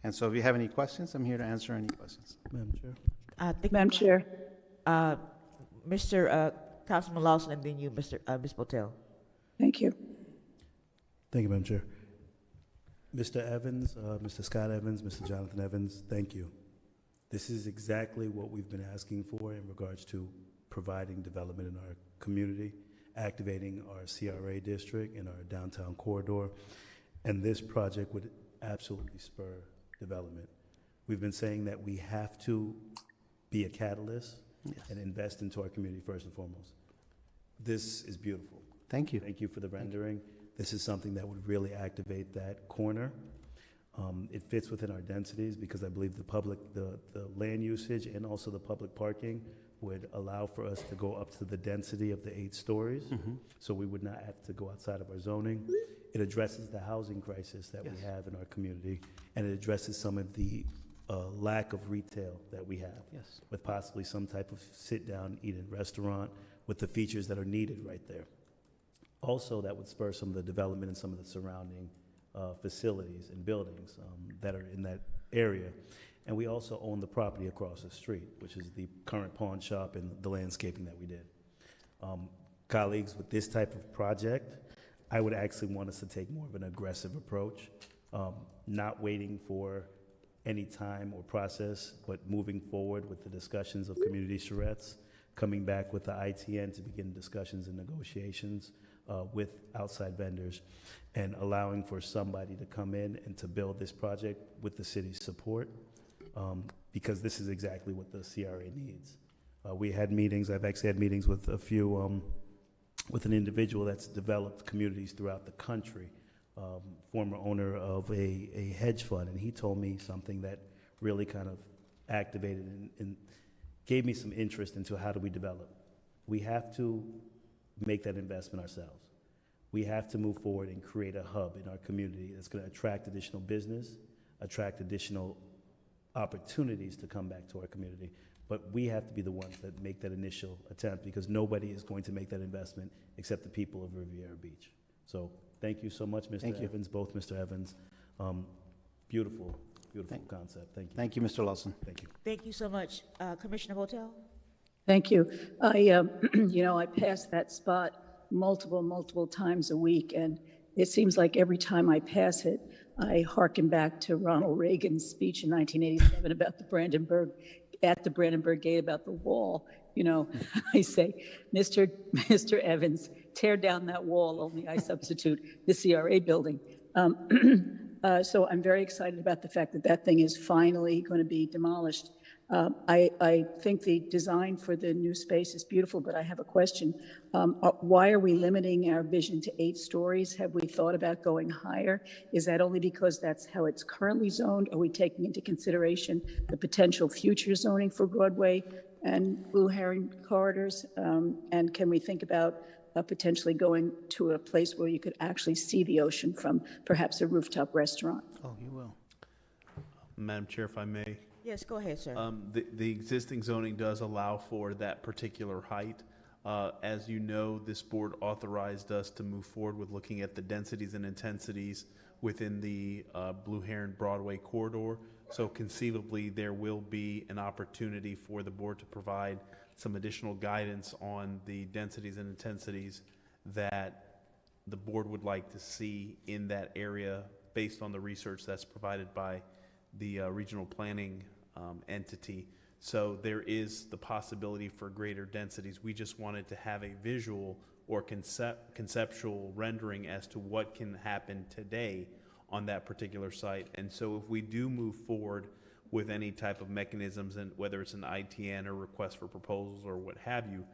And so if you have any questions, I'm here to answer any questions. Madam Chair. Madam Chair. Mr. Councilman Lawson, and then you, Ms. Botel. Thank you. Thank you, Madam Chair. Mr. Evans, Mr. Scott Evans, Mr. Jonathan Evans, thank you. This is exactly what we've been asking for in regards to providing development in our community, activating our CRA district in our downtown corridor, and this project would absolutely spur development. We've been saying that we have to be a catalyst and invest into our community first and foremost. This is beautiful. Thank you. Thank you for the rendering. This is something that would really activate that corner. It fits within our densities because I believe the land usage and also the public parking would allow for us to go up to the density of the 8 stories. So we would not have to go outside of our zoning. It addresses the housing crisis that we have in our community, and it addresses some of the lack of retail that we have, with possibly some type of sit-down, eat-in restaurant with the features that are needed right there. Also, that would spur some of the development in some of the surrounding facilities and buildings that are in that area. And we also own the property across the street, which is the current pawn shop and the landscaping that we did. Colleagues, with this type of project, I would actually want us to take more of an aggressive approach, not waiting for any time or process, but moving forward with the discussions of community charrettes, coming back with the ITN to begin discussions and negotiations with outside vendors, and allowing for somebody to come in and to build this project with the city's support. Because this is exactly what the CRA needs. We had meetings, I've actually had meetings with a few, with an individual that's developed communities throughout the country, former owner of a hedge fund, and he told me something that really kind of activated and gave me some interest into how do we develop. We have to make that investment ourselves. We have to move forward and create a hub in our community that's going to attract additional business, attract additional opportunities to come back to our community, but we have to be the ones that make that initial attempt because nobody is going to make that investment except the people of Riviera Beach. So thank you so much, Mr. Evans, both Mr. Evans. Beautiful concept. Thank you. Thank you, Mr. Lawson. Thank you. Thank you so much. Commissioner Botel? Thank you. I pass that spot multiple times a week, and it seems like every time I pass it, I hearken back to Ronald Reagan's speech in 1987 about at the Brandenburg Gate about the wall. I say, Mr. Evans, tear down that wall, only I substitute the CRA building. So I'm very excited about the fact that that thing is finally going to be demolished. I think the design for the new space is beautiful, but I have a question. Why are we limiting our vision to 8 stories? Have we thought about going higher? Is that only because that's how it's currently zoned? Are we taking into consideration the potential future zoning for Broadway and Blue Heron corridors? And can we think about potentially going to a place where you could actually see the ocean from perhaps a rooftop restaurant? Oh, you will. Madam Chair, if I may. Yes, go ahead, sir. The existing zoning does allow for that particular height. As you know, this board authorized us to move forward with looking at the densities and intensities within the Blue Heron Broadway corridor. So conceivably, there will be an opportunity for the board to provide some additional guidance on the densities and intensities that the board would like to see in that area based on the research that's provided by the regional planning entity. So there is the possibility for greater densities. We just wanted to have a visual or conceptual rendering as to what can happen today on that particular site. And so if we do move forward with any type of mechanisms, and whether it's an ITN or request for proposals or what have you,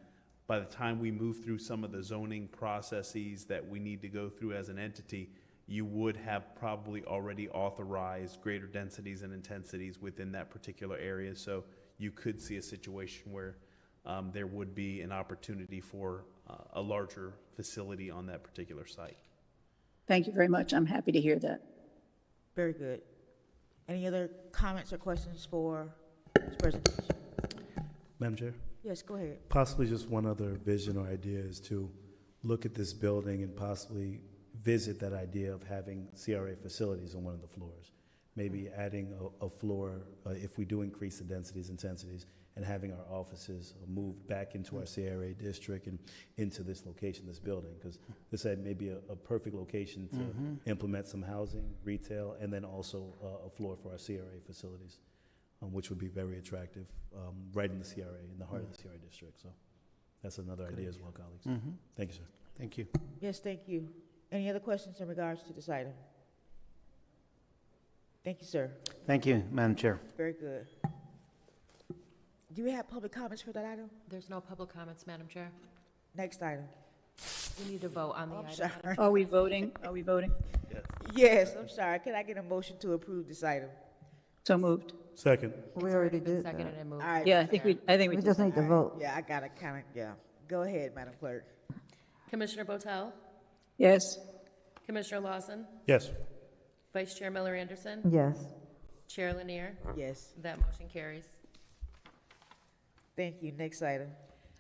by the time we move through some of the zoning processes that we need to go through as an entity, you would have probably already authorized greater densities and intensities within that particular area. So you could see a situation where there would be an opportunity for a larger facility on that particular site. Thank you very much. I'm happy to hear that. Very good. Any other comments or questions for this presentation? Madam Chair? Yes, go ahead. Possibly just one other vision or idea is to look at this building and possibly visit that idea of having CRA facilities on one of the floors. Maybe adding a floor, if we do increase the densities, intensities, and having our offices move back into our CRA district and into this location, this building, because this may be a perfect location to implement some housing, retail, and then also a floor for our CRA facilities, which would be very attractive, right in the CRA, in the heart of the CRA district. So that's another idea as well, colleagues. Thank you, sir. Thank you. Yes, thank you. Any other questions in regards to this item? Thank you, sir. Thank you, Madam Chair. Very good. Do we have public comments for that item? There's no public comments, Madam Chair. Next item. We need to vote on the I'm item. sorry. Are we voting? Are we voting? Yes. Yes, I'm sorry. Can I get a motion to approve this item? So moved. Second. We already did that. Seconded and moved. All right. Yeah, I think we We did just that. need to vote. Yeah, I got to kind of, yeah. Go ahead, Madam Clerk. Commissioner Botel, Yes. Commissioner Lawson, Yes. Vice Chair Miller Anderson, Yes. Chair Lanier. Yes. That motion carries. Thank you. Next item.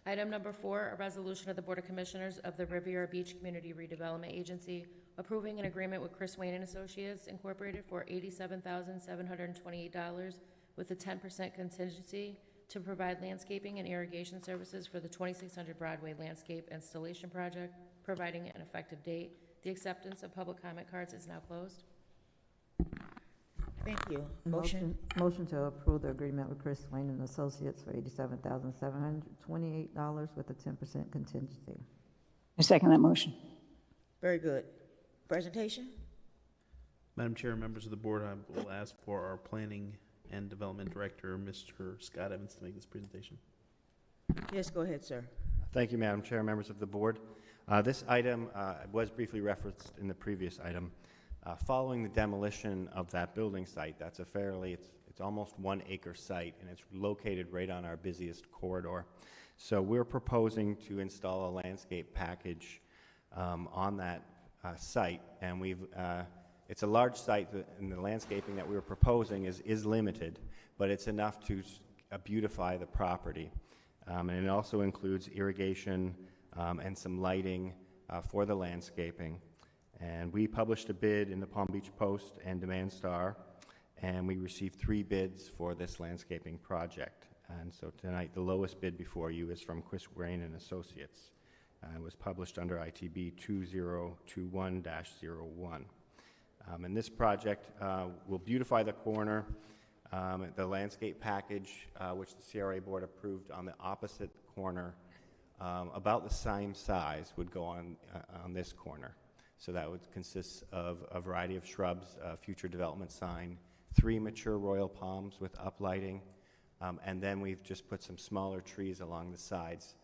Item number 4, a resolution of the Board of Commissioners of the Riviera Beach Community Redevelopment Agency approving an agreement with Chris Wayne and Associates Incorporated for $87,728 with a 10% contingency to provide landscaping and irrigation services for the 2600 Broadway Landscape Installation Project, providing an effective date. The acceptance of public comment cards is now closed. Thank you. Motion. Motion to approve the agreement with Chris Wayne and Associates for $87,728 with a 10% contingency. I second that motion. Very good. Presentation? Madam Chair, members of the board, I will ask for our Planning and Development Director, Mr. Scott Evans, to make this presentation. Yes, go ahead, sir. Thank you, Madam Chair, members of the board. This item was briefly referenced in the previous item. Following the demolition of that building site, that's it's almost 1 acre site, and it's located right on our busiest corridor. So we're proposing to install a landscape package on that site, and it's a large site, and the landscaping that we were proposing is limited, but it's enough to beautify the property. And it also includes irrigation and some lighting for the landscaping. And we published a bid in the Palm Beach Post and Demand Star, and we received 3 bids for this landscaping project. And so tonight, the lowest bid before you is from Chris Wayne and Associates. It was published under ITB 2021-01. And this project will beautify the corner. The landscape package, which the CRA board approved on the opposite corner, about the same size, would go on this corner. So that would consist of a variety of shrubs, a future development sign, 3 mature royal palms with uplighting, and then we've just put some smaller trees along the sides,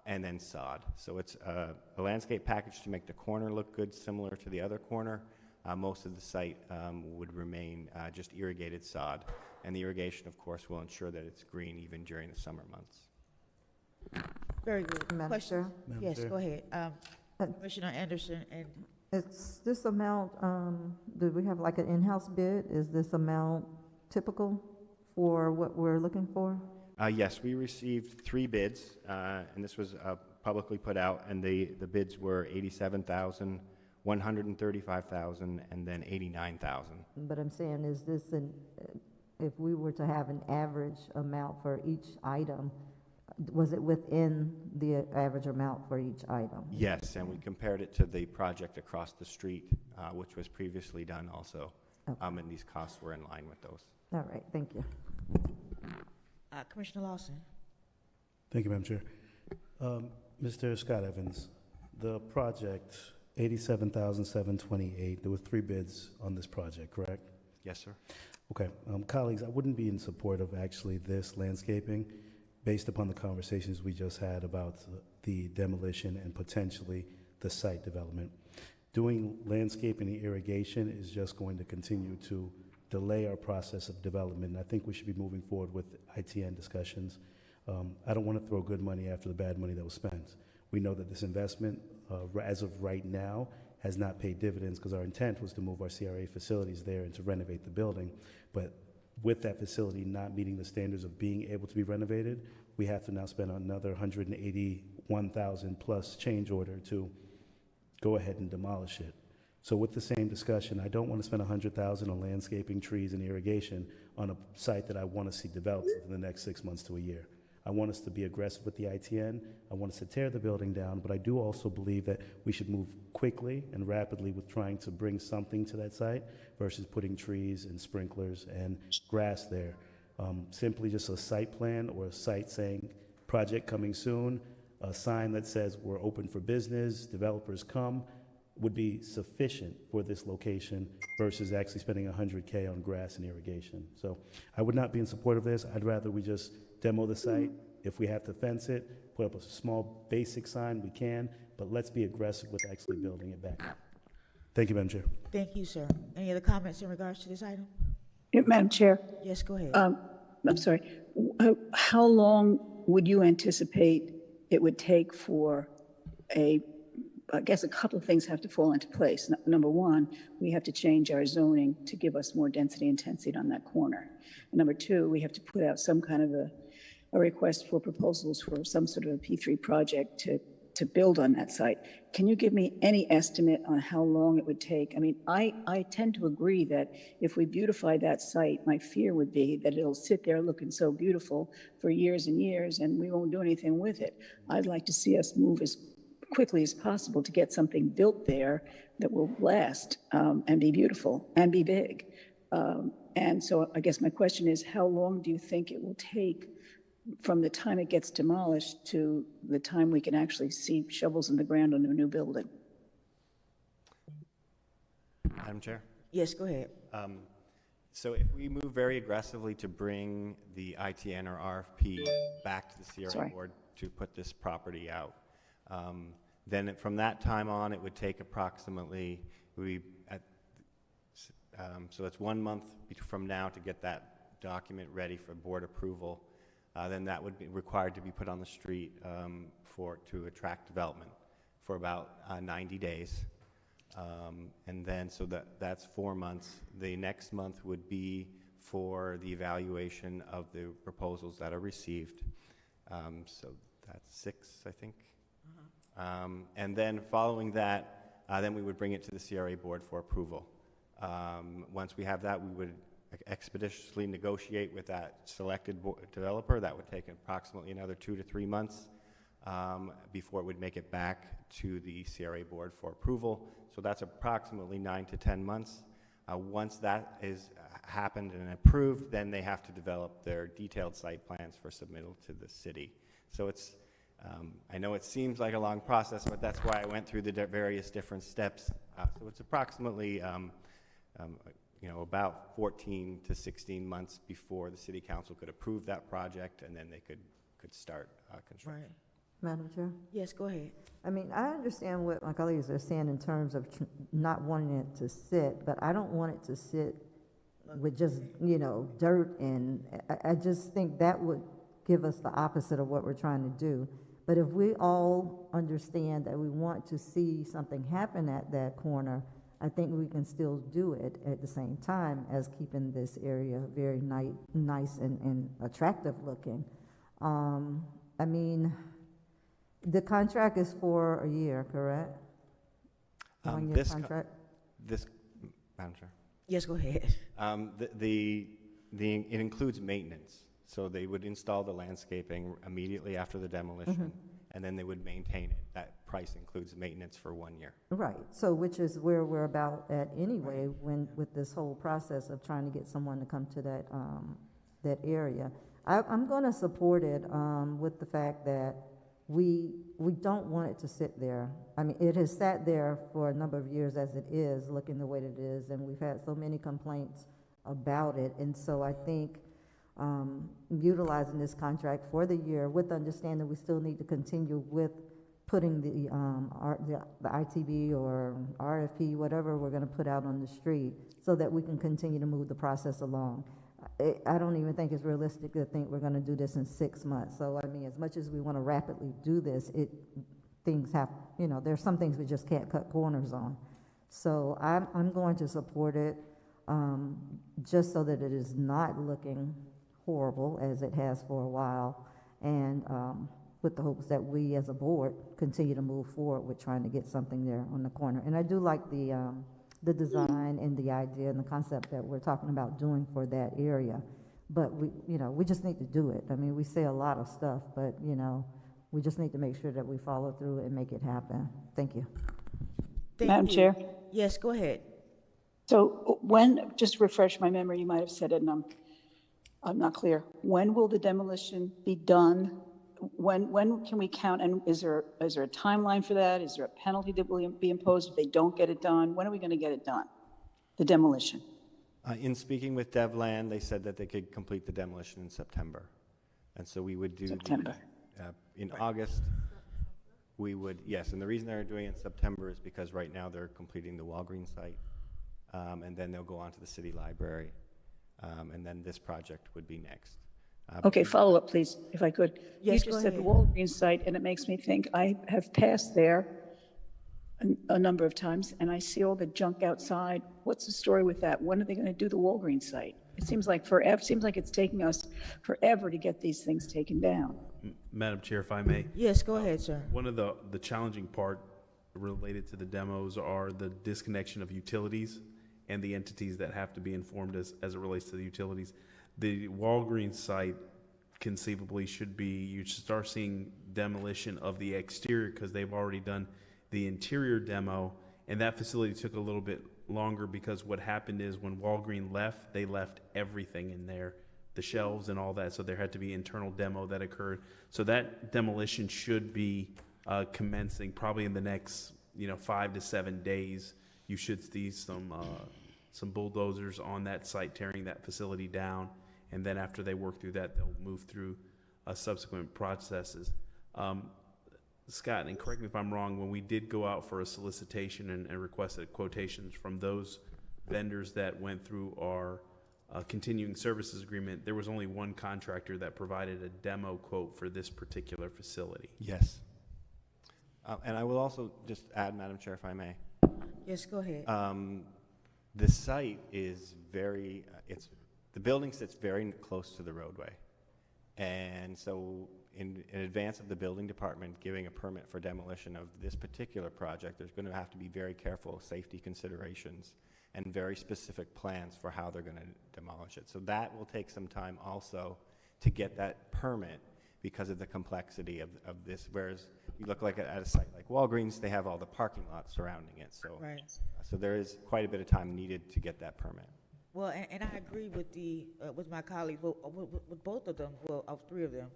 and then sod. So it's a landscape package to make the corner look good, similar to the other corner. Most of the site would remain just irrigated sod, and the irrigation, of course, will ensure that it's green even during the summer months. Very good. Madam Question? Chair? Yes, Chair. go ahead. Commissioner Anderson, and It's this amount, do we have like an in-house bid? Is this amount typical for what we're looking for? Yes, we received 3 bids, and this was publicly put out, and the bids were $87,000, $135,000, and then $89,000. But I'm saying, is this if we were to have an average amount for each item, was it within the average amount for each item? Yes, and we compared it to the project across the street, which was previously done also, Okay. and these costs were in line with those. All right, thank you. Commissioner Lawson. Thank you, Madam Chair. Mr. Scott Evans, the project, 87,728, there were 3 bids on this project, correct? Yes, sir. Okay, colleagues, I wouldn't be in support of actually this landscaping based upon the conversations we just had about the demolition and potentially the site development. Doing landscaping and irrigation is just going to continue to delay our process of development. And I think we should be moving forward with ITN discussions. I don't want to throw good money after the bad money that was spent. We know that this investment, as of right now, has not paid dividends because our intent was to move our CRA facilities there and to renovate the building. But with that facility not meeting the standards of being able to be renovated, we have to now spend another 181,000 plus change order to go ahead and demolish it. So with the same discussion, I don't want to spend 100,000 on landscaping, trees, and irrigation on a site that I want to see developed within the next 6 months to a year. I want us to be aggressive with the ITN. I want us to tear the building down, but I do also believe that we should move quickly and rapidly with trying to bring something to that site versus putting trees and sprinklers and grass there. Simply just a site plan or a site saying project coming soon, a sign that says we're open for business, developers come, would be sufficient for this location versus actually spending $100K on grass and irrigation. So I would not be in support of this. I'd rather we just demo the site. If we have to fence it, put up a small basic sign, we can, but let's be aggressive with actually building it back. Thank you, Madam Chair. Thank you, sir. Any other comments in regards to this item? Madam Chair, Yes, go ahead. I'm sorry. How long would you anticipate it would take for I guess a couple of things have to fall into place. Number one, we have to change our zoning to give us more density intensity on that corner. And number two, we have to put out some kind of a request for proposals for some sort of a P3 project to build on that site. Can you give me any estimate on how long it would take? I mean, I tend to agree that if we beautify that site, my fear would be that it'll sit there looking so beautiful for years and years and we won't do anything with it. I'd like to see us move as quickly as possible to get something built there that will last and be beautiful and be big. And so I guess my question is, how long do you think it will take from the time it gets demolished to the time we can actually see shovels in the ground on a new building? Madam Chair? Yes, go ahead. So if we move very aggressively to bring the ITN or RFP back to the CRA board to put this property out, then from that time on, it would take approximately, so it's 1 month from now to get that document ready for board approval. Then that would be required to be put on the street to attract development for about 90 days. And then, so that's 4 months. The next month would be for the evaluation of the proposals that are received. So that's 6, I think. And then following that, then we would bring it to the CRA board for approval. Once we have that, we would expeditiously negotiate with that selected developer. That would take approximately another 2 to 3 months before it would make it back to the CRA board for approval. So that's approximately 9 to 10 months. Once that is happened and approved, then they have to develop their detailed site plans for submittal to the city. So it's I know it seems like a long process, but that's why I went through the various different steps. So it's approximately about 14 to 16 months before the city council could approve that project, and then they could start construction. Right. Madam Chair? Yes, go ahead. I mean, I understand what my colleagues are saying in terms of not wanting it to sit, but I don't want it to sit with just, dirt, and I just think that would give us the opposite of what we're trying to do. But if we all understand that we want to see something happen at that corner, I think we can still do it at the same time as keeping this area very nice and attractive looking. I mean, the contract is for a year, correct? 1 year contract? Madam Chair? Yes, go ahead. It includes maintenance. So they would install the landscaping immediately after the demolition, and then they would maintain it. That price includes maintenance for 1 year. Right. So which is where we're about at anyway, with this whole process of trying to get someone to come to that that area. I'm going to support it with the fact that we don't want it to sit there. I mean, it has sat there for a number of years as it is, looking the way that it is, and we've had so many complaints about it. And so I think utilizing this contract for the year with understanding we still need to continue with putting the ITB or RFP, whatever we're going to put out on the street, so that we can continue to move the process along. I don't even think it's realistic to think we're going to do this in 6 months. So, I mean, as much as we want to rapidly do this, things have, you know, there's some things we just can't cut corners on. So I'm going to support it just so that it is not looking horrible as it has for a while, and with the hopes that we as a board continue to move forward with trying to get something there on the corner. And I do like the design and the idea and the concept that we're talking about doing for that area. But we just need to do it. I mean, we say a lot of stuff, but, we just need to make sure that we follow through and make it happen. Thank you. Madam Chair? Yes, go ahead. So just refresh my memory, you might have said it and I'm not clear. When will the demolition be done? When can we count, and is there a timeline for that? Is there a penalty that will be imposed if they don't get it done? When are we going to get it done, the demolition? In speaking with DevLand, they said that they could complete the demolition in September. And so we would do September. In August, we would, yes, and the reason they're doing it in September is because right now they're completing the Walgreens site, and then they'll go on to the city library, and then this project would be next. Okay, follow up, please, if I could. Yes, you go just said the ahead. Walgreens site, and it makes me think I have passed there a number of times, and I see all the junk outside. What's the story with that? When are they going to do the Walgreens site? It seems like it's taking us forever to get these things taken down. Madam Chair, if I may. Yes, go ahead, sir. One of the challenging part related to the demos are the disconnection of utilities and the entities that have to be informed as it relates to the utilities. The Walgreens site conceivably you should start seeing demolition of the exterior because they've already done the interior demo, and that facility took a little bit longer because what happened is when Walgreens left, they left everything in there, the shelves and all that, so there had to be internal demo that occurred. So that demolition should be commencing probably in the next 5 to 7 days. You should see some bulldozers on that site tearing that facility down, and then after they work through that, they'll move through subsequent processes. Scott, and correct me if I'm wrong, when we did go out for a solicitation and requested quotations from those vendors that went through our continuing services agreement, there was only one contractor that provided a demo quote for this particular facility. Yes. And I will also just add, Madam Chair, if I may. Yes, go ahead. The site is the building sits very close to the roadway. And so in advance of the building department giving a permit for demolition of this particular project, there's going to have to be very careful safety considerations and very specific plans for how they're going to demolish it. So that will take some time also to get that permit because of the complexity of this. Whereas you look like at a site like Walgreens, they have all the parking lots surrounding it. So, Right. So there is quite a bit of time needed to get that permit. Well, and I agree with with my colleagues, with both of them, of three of them.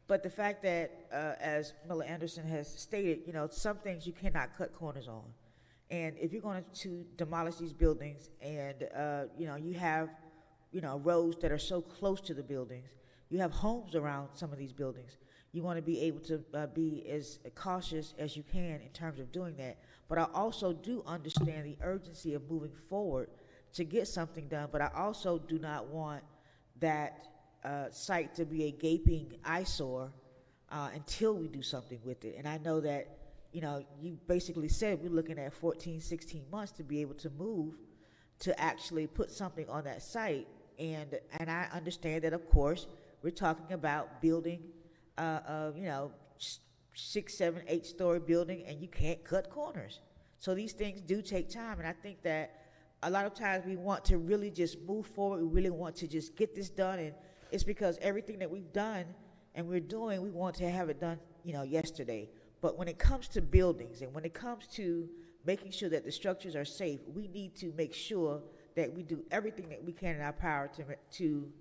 But the fact that, as Miller Anderson has stated, some things you cannot cut corners on. And if you're going to demolish these buildings and, you have, roads that are so close to the buildings, you have homes around some of these buildings, you want to be able to be as cautious as you can in terms of doing that. But I also do understand the urgency of moving forward to get something done, but I also do not want that site to be a gaping eyesore until we do something with it. And I know that, you basically said we're looking at 14, 16 months to be able to move to actually put something on that site. And I understand that, of course, we're talking about building, 6, 7, 8-story building, and you can't cut corners. So these things do take time, and I think that a lot of times we want to really just move forward. We really want to just get this done, and it's because everything that we've done and we're doing, we want to have it done, yesterday. But when it comes to buildings and when it comes to making sure that the structures are safe, we need to make sure that we do everything that we can in our power to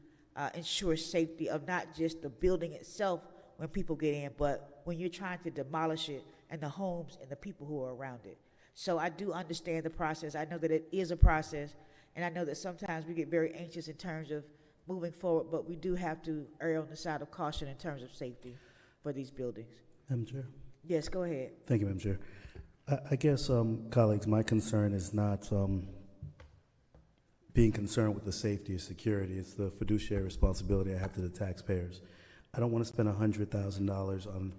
ensure safety of not just the building itself when people get in, but when you're trying to demolish it and the homes and the people who are around it. So I do understand the process. I know that it is a process, and I know that sometimes we get very anxious in terms of moving forward, but we do have to err on the side of caution in terms of safety for these buildings. Madam Chair? Yes, go ahead. Thank you, Madam Chair. I guess, colleagues, my concern is not being concerned with the safety or security. It's the fiduciary responsibility I have to the taxpayers. I don't want to spend $100,000 on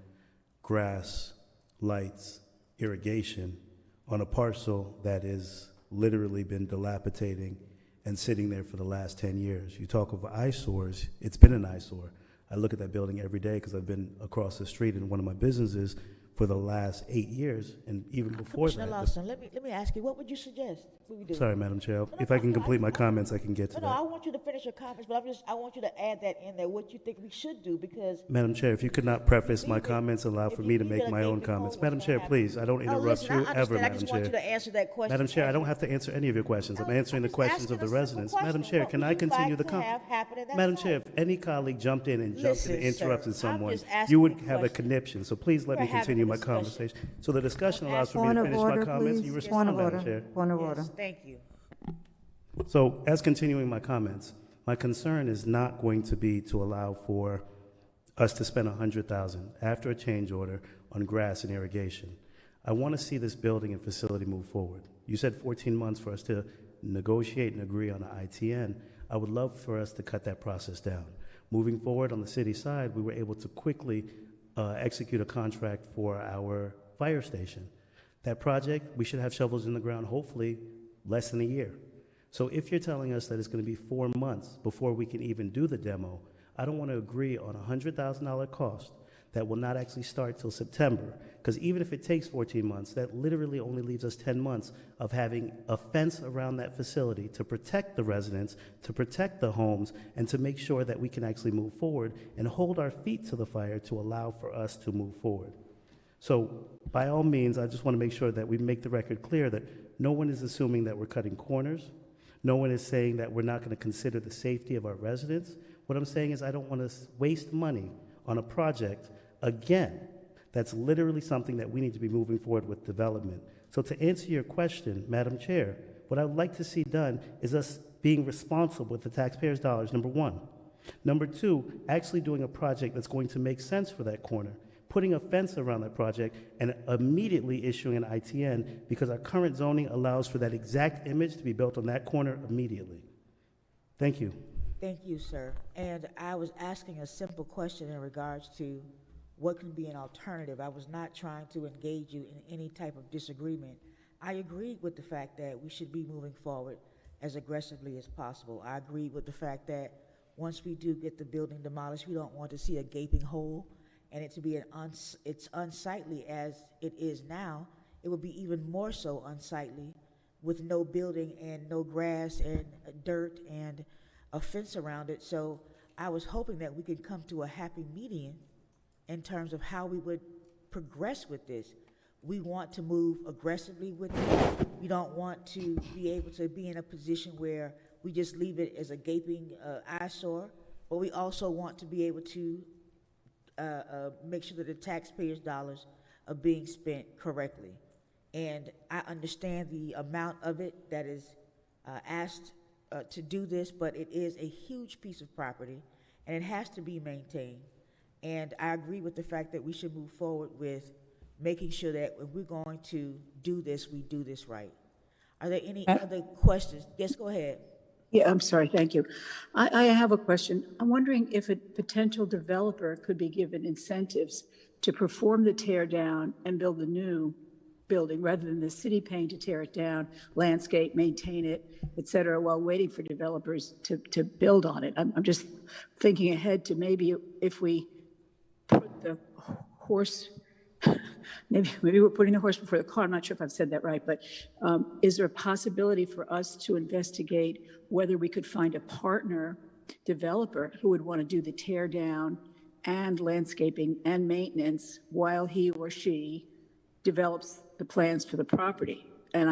grass, lights, irrigation on a parcel that has literally been dilapidating and sitting there for the last 10 years. You talk of eyesores, it's been an eyesore. I look at that building every day because I've been across the street in one of my businesses for the last 8 years, and even before Commissioner that. Lawson, let me ask you, what would you suggest we do? Sorry, Madam Chair. If I can complete my comments, I can get to No, I that. want you to finish your comments, but I want you to add that in there, what you think we should do, because Madam Chair, if you could not preface my comments, allow for me to make my own comments. Madam Chair, please, I don't interrupt listen, you I ever, understand. I Madam just want you Chair. to answer that question. Madam Chair, I don't have to answer any of your questions. I'm answering the questions of the residents. Madam Chair, can I continue the comment? Madam Chair, if any colleague jumped in and jumped in and Listen, sir, interrupted I'm someone, just asking you would the have a question. conniption. So please let We're me continue having my a discussion. conversation. So the discussion allows for me Point to of finish order, my comments. please. You Point of respond, Madam order. Chair. Point of order. Yes, thank you. So, as continuing my comments, my concern is not going to be to allow for us to spend $100,000 after a change order on grass and irrigation. I want to see this building and facility move forward. You said 14 months for us to negotiate and agree on an ITN. I would love for us to cut that process down. Moving forward on the city side, we were able to quickly execute a contract for our fire station. That project, we should have shovels in the ground, hopefully less than a year. So if you're telling us that it's going to be 4 months before we can even do the demo, I don't want to agree on a $100,000 cost that will not actually start till September. Because even if it takes 14 months, that literally only leaves us 10 months of having a fence around that facility to protect the residents, to protect the homes, and to make sure that we can actually move forward and hold our feet to the fire to allow for us to move forward. So by all means, I just want to make sure that we make the record clear that no one is assuming that we're cutting corners. No one is saying that we're not going to consider the safety of our residents. What I'm saying is I don't want to waste money on a project, again, that's literally something that we need to be moving forward with development. So to answer your question, Madam Chair, what I would like to see done is us being responsible with the taxpayers' dollars, number one. Number two, actually doing a project that's going to make sense for that corner, putting a fence around that project and immediately issuing an ITN because our current zoning allows for that exact image to be built on that corner immediately. Thank you. Thank you, sir. And I was asking a simple question in regards to what can be an alternative. I was not trying to engage you in any type of disagreement. I agreed with the fact that we should be moving forward as aggressively as possible. I agreed with the fact that once we do get the building demolished, we don't want to see a gaping hole and it to be it's unsightly as it is now. It would be even more so unsightly with no building and no grass and dirt and a fence around it. So I was hoping that we could come to a happy median in terms of how we would progress with this. We want to move aggressively with it. We don't want to be able to be in a position where we just leave it as a gaping eyesore, but we also want to be able to make sure that the taxpayers' dollars are being spent correctly. And I understand the amount of it that is asked to do this, but it is a huge piece of property, and it has to be maintained. And I agree with the fact that we should move forward with making sure that when we're going to do this, we do this right. Are there any other questions? Yes, go ahead. Yeah, I'm sorry, thank you. I have a question. I'm wondering if a potential developer could be given incentives to perform the tear down and build a new building rather than the city paying to tear it down, landscape, maintain it, et cetera, while waiting for developers to build on it. I'm just thinking ahead to maybe if we put the horse, maybe we're putting the horse before the car. I'm not sure if I've said that right, but is there a possibility for us to investigate whether we could find a partner developer who would want to do the tear down and landscaping and maintenance while he or she develops the plans for the property? And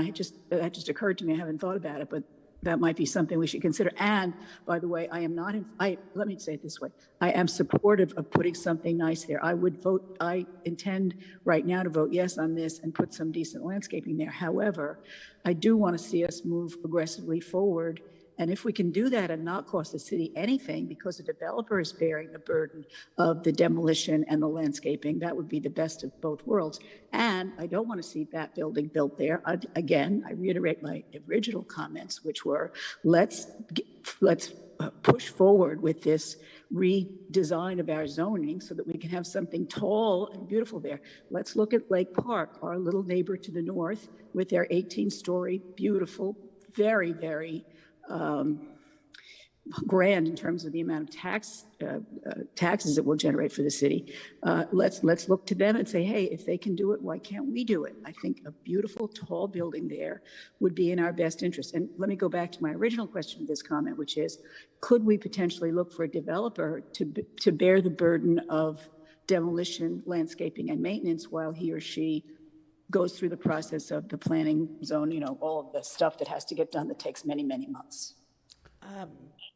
that just occurred to me. I haven't thought about it, but that might be something we should consider. And by the way, I am not, let me say it this way. I am supportive of putting something nice there. I intend right now to vote yes on this and put some decent landscaping there. However, I do want to see us move aggressively forward. And if we can do that and not cost the city anything because the developer is bearing the burden of the demolition and the landscaping, that would be the best of both worlds. And I don't want to see that building built there. Again, I reiterate my original comments, which were let's push forward with this redesign of our zoning so that we can have something tall and beautiful there. Let's look at Lake Park, our little neighbor to the north, with their 18-story, beautiful, very, very grand in terms of the amount of taxes it will generate for the city. Let's look to them and say, hey, if they can do it, why can't we do it? I think a beautiful, tall building there would be in our best interest. And let me go back to my original question of this comment, which is, could we potentially look for a developer to bear the burden of demolition, landscaping, and maintenance while he or she goes through the process of the planning zone, all of the stuff that has to get done that takes many, many months?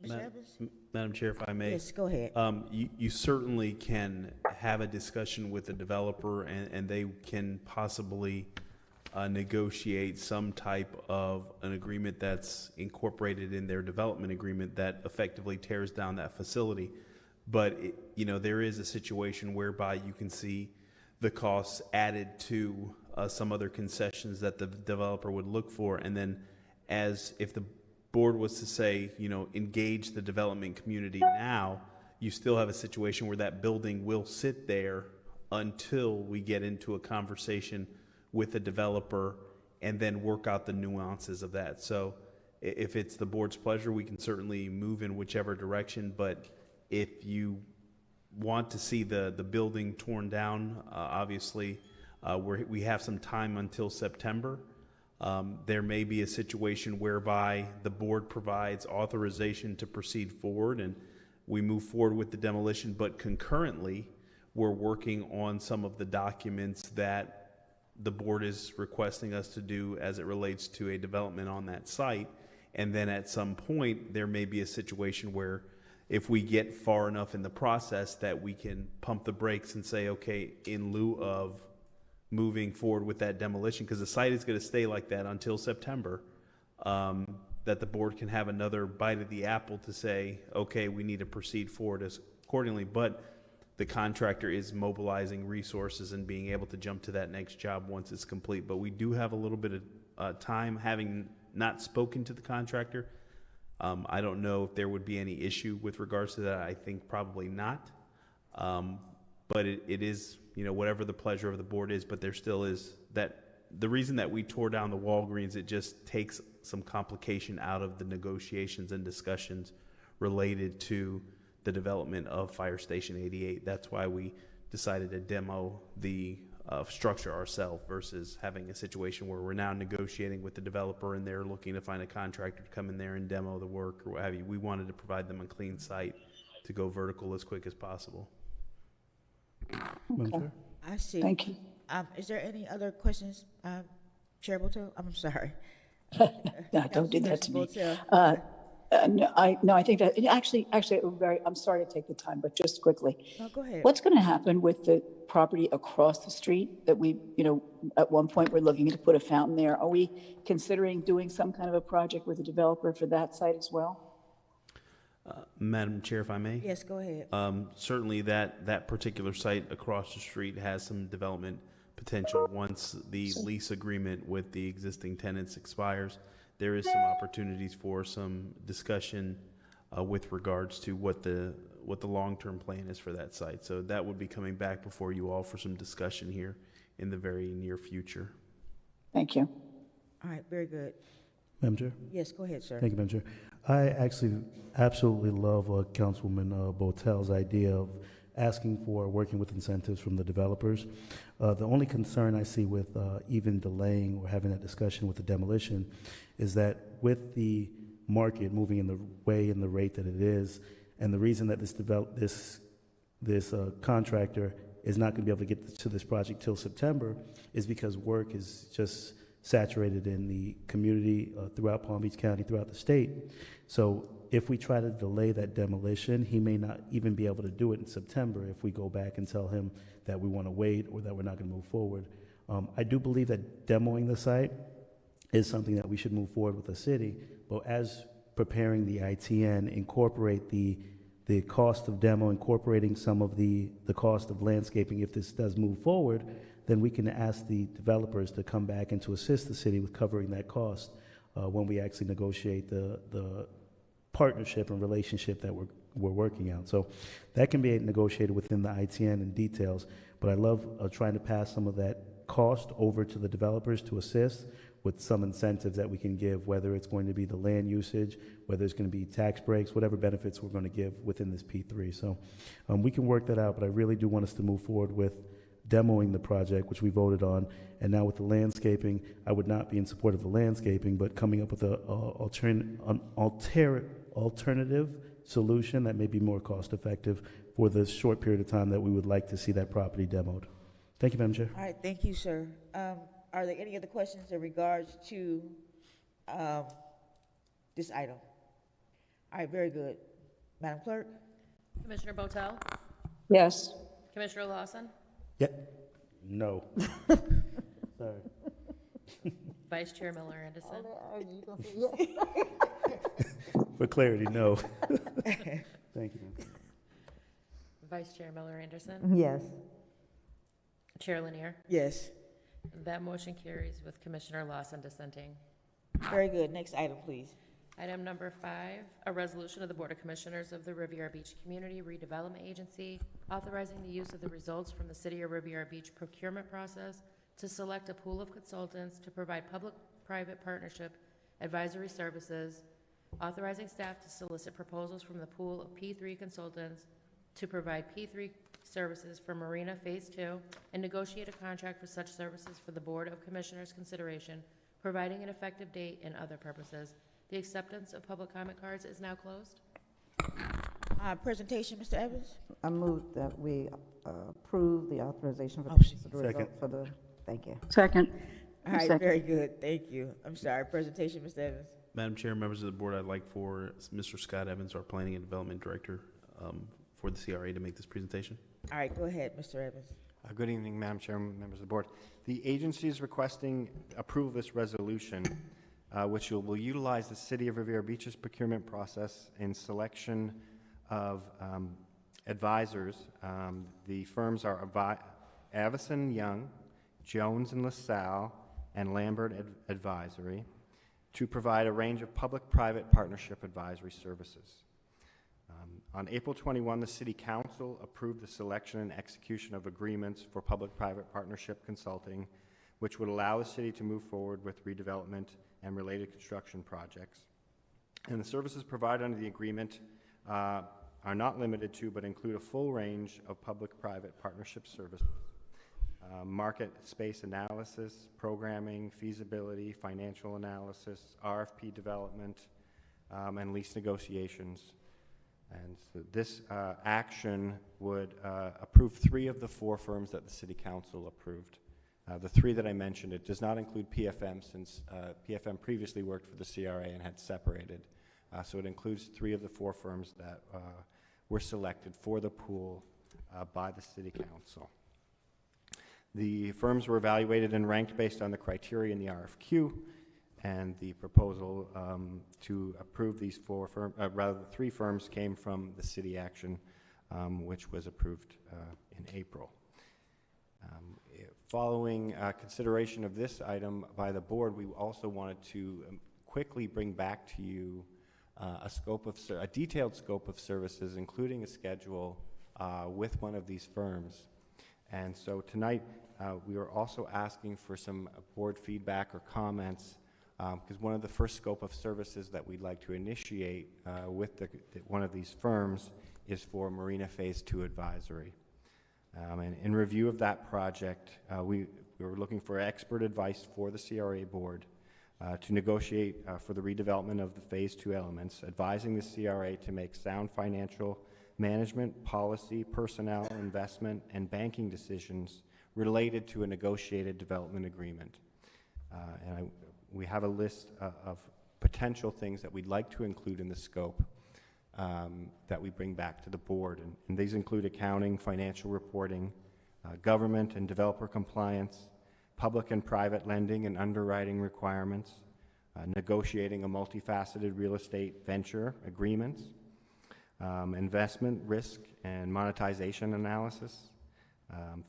Mr. Evans? Madam Chair, if I may. Yes, go ahead. You certainly can have a discussion with the developer, and they can possibly negotiate some type of an agreement that's incorporated in their development agreement that effectively tears down that facility. But, there is a situation whereby you can see the costs added to some other concessions that the developer would look for. And then if the board was to say, engage the development community now, you still have a situation where that building will sit there until we get into a conversation with the developer and then work out the nuances of that. So if it's the board's pleasure, we can certainly move in whichever direction. But if you want to see the building torn down, obviously, we have some time until September. There may be a situation whereby the board provides authorization to proceed forward and we move forward with the demolition, but concurrently, we're working on some of the documents that the board is requesting us to do as it relates to a development on that site. And then at some point, there may be a situation where if we get far enough in the process that we can pump the brakes and say, okay, in lieu of moving forward with that demolition, because the site is going to stay like that until September, that the board can have another bite of the apple to say, okay, we need to proceed forward accordingly. But the contractor is mobilizing resources and being able to jump to that next job once it's complete. But we do have a little bit of time, having not spoken to the contractor. I don't know if there would be any issue with regards to that. I think probably not. But it is, whatever the pleasure of the board is, but there still is that the reason that we tore down the Walgreens, it just takes some complication out of the negotiations and discussions related to the development of Fire Station 88. That's why we decided to demo the structure ourselves versus having a situation where we're now negotiating with the developer and they're looking to find a contractor to come in there and demo the work or what have you. We wanted to provide them a clean site to go vertical as quick as possible. Okay. I see. Thank you. Is there any other questions, Chair Botel? I'm sorry. No, don't do that to me. Botel. No, I think that actually, I'm sorry to take the time, but just quickly. No, go ahead. What's going to happen with the property across the street that we, at one point we're looking to put a fountain there? Are we considering doing some kind of a project with a developer for that site as well? Madam Chair, if I may? Yes, go ahead. Certainly that particular site across the street has some development potential. Once the lease agreement with the existing tenants expires, there is some opportunities for some discussion with regards to what the long-term plan is for that site. So that would be coming back before you all for some discussion here in the very near future. Thank you. All right, very good. Madam Chair? Yes, go ahead, sir. Thank you, Madam Chair. I actually absolutely love Councilwoman Botel's idea of asking for working with incentives from the developers. The only concern I see with even delaying or having that discussion with the demolition is that with the market moving in the way and the rate that it is, and the reason that this contractor is not going to be able to get to this project till September is because work is just saturated in the community throughout Palm Beach County, throughout the state. So if we try to delay that demolition, he may not even be able to do it in September if we go back and tell him that we want to wait or that we're not going to move forward. I do believe that demoing the site is something that we should move forward with the city, but as preparing the ITN, incorporate the cost of demo, incorporating some of the cost of landscaping. If this does move forward, then we can ask the developers to come back and to assist the city with covering that cost when we actually negotiate the partnership and relationship that we're working out. So that can be negotiated within the ITN and details, but I love trying to pass some of that cost over to the developers to assist with some incentives that we can give, whether it's going to be the land usage, whether it's going to be tax breaks, whatever benefits we're going to give within this P3. So we can work that out, but I really do want us to move forward with demoing the project, which we voted on, and now with the landscaping, I would not be in support of the landscaping, but coming up with an alternative solution that may be more cost effective for the short period of time that we would like to see that property demoed. Thank you, Madam Chair. All right, thank you, sir. Are there any other questions in regards to this item? All right, very good. Madam Clerk? Commissioner Botel? Yes. Commissioner Lawson? Yeah. No. Sorry. Vice Chair Miller Anderson? For clarity, no. Thank you. Vice Chair Miller Anderson? Yes. Chair Lanier? Yes. That motion carries with Commissioner Lawson dissenting. Very good. Next item, please. Item number 5, a resolution of the Board of Commissioners of the Riviera Beach Community Redevelopment Agency authorizing the use of the results from the City of Riviera Beach procurement process to select a pool of consultants to provide public-private partnership advisory services, authorizing staff to solicit proposals from the pool of P3 consultants to provide P3 services for Marina Phase 2 and negotiate a contract for such services for the Board of Commissioners' consideration, providing an effective date and other purposes. The acceptance of public comment cards is now closed. Presentation, Mr. Evans? I move that we approve the authorization for the result for the, thank you. Second. All right, Second. very good. Thank you. I'm sorry. Presentation, Mr. Evans? Madam Chair, members of the board, I'd like for Mr. Scott Evans, our Planning and Development Director, for the CRA to make this presentation. All right, go ahead, Mr. Evans. Good evening, Madam Chair, members of the board. The agency is requesting approval of this resolution, which will utilize the City of Riviera Beach's procurement process in selection of advisors. The firms are Avison Young, Jones and LaSalle, and Lambert Advisory to provide a range of public-private partnership advisory services. On April 21, the City Council approved the selection and execution of agreements for public-private partnership consulting, which would allow the city to move forward with redevelopment and related construction projects. And the services provided under the agreement are not limited to, but include a full range of public-private partnership services. Market space analysis, programming, feasibility, financial analysis, RFP development, and lease negotiations. And so this action would approve 3 of the 4 firms that the City Council approved. The 3 that I mentioned, it does not include PFM, since PFM previously worked for the CRA and had separated. So it includes 3 of the 4 firms that were selected for the pool by the City Council. The firms were evaluated and ranked based on the criteria in the RFQ, and the proposal to approve these 4 firms, rather the 3 firms, came from the city action, which was approved in April. Following consideration of this item by the board, we also wanted to quickly bring back to you a detailed scope of services, including a schedule with one of these firms. And so tonight, we are also asking for some board feedback or comments, because one of the first scope of services that we'd like to initiate with one of these firms is for Marina Phase 2 advisory. And in review of that project, we were looking for expert advice for the CRA board to negotiate for the redevelopment of the Phase 2 elements, advising the CRA to make sound financial management, policy, personnel, investment, and banking decisions related to a negotiated development agreement. We have a list of potential things that we'd like to include in the scope that we bring back to the board. And these include accounting, financial reporting, government and developer compliance, public and private lending and underwriting requirements, negotiating a multifaceted real estate venture agreements, investment risk and monetization analysis,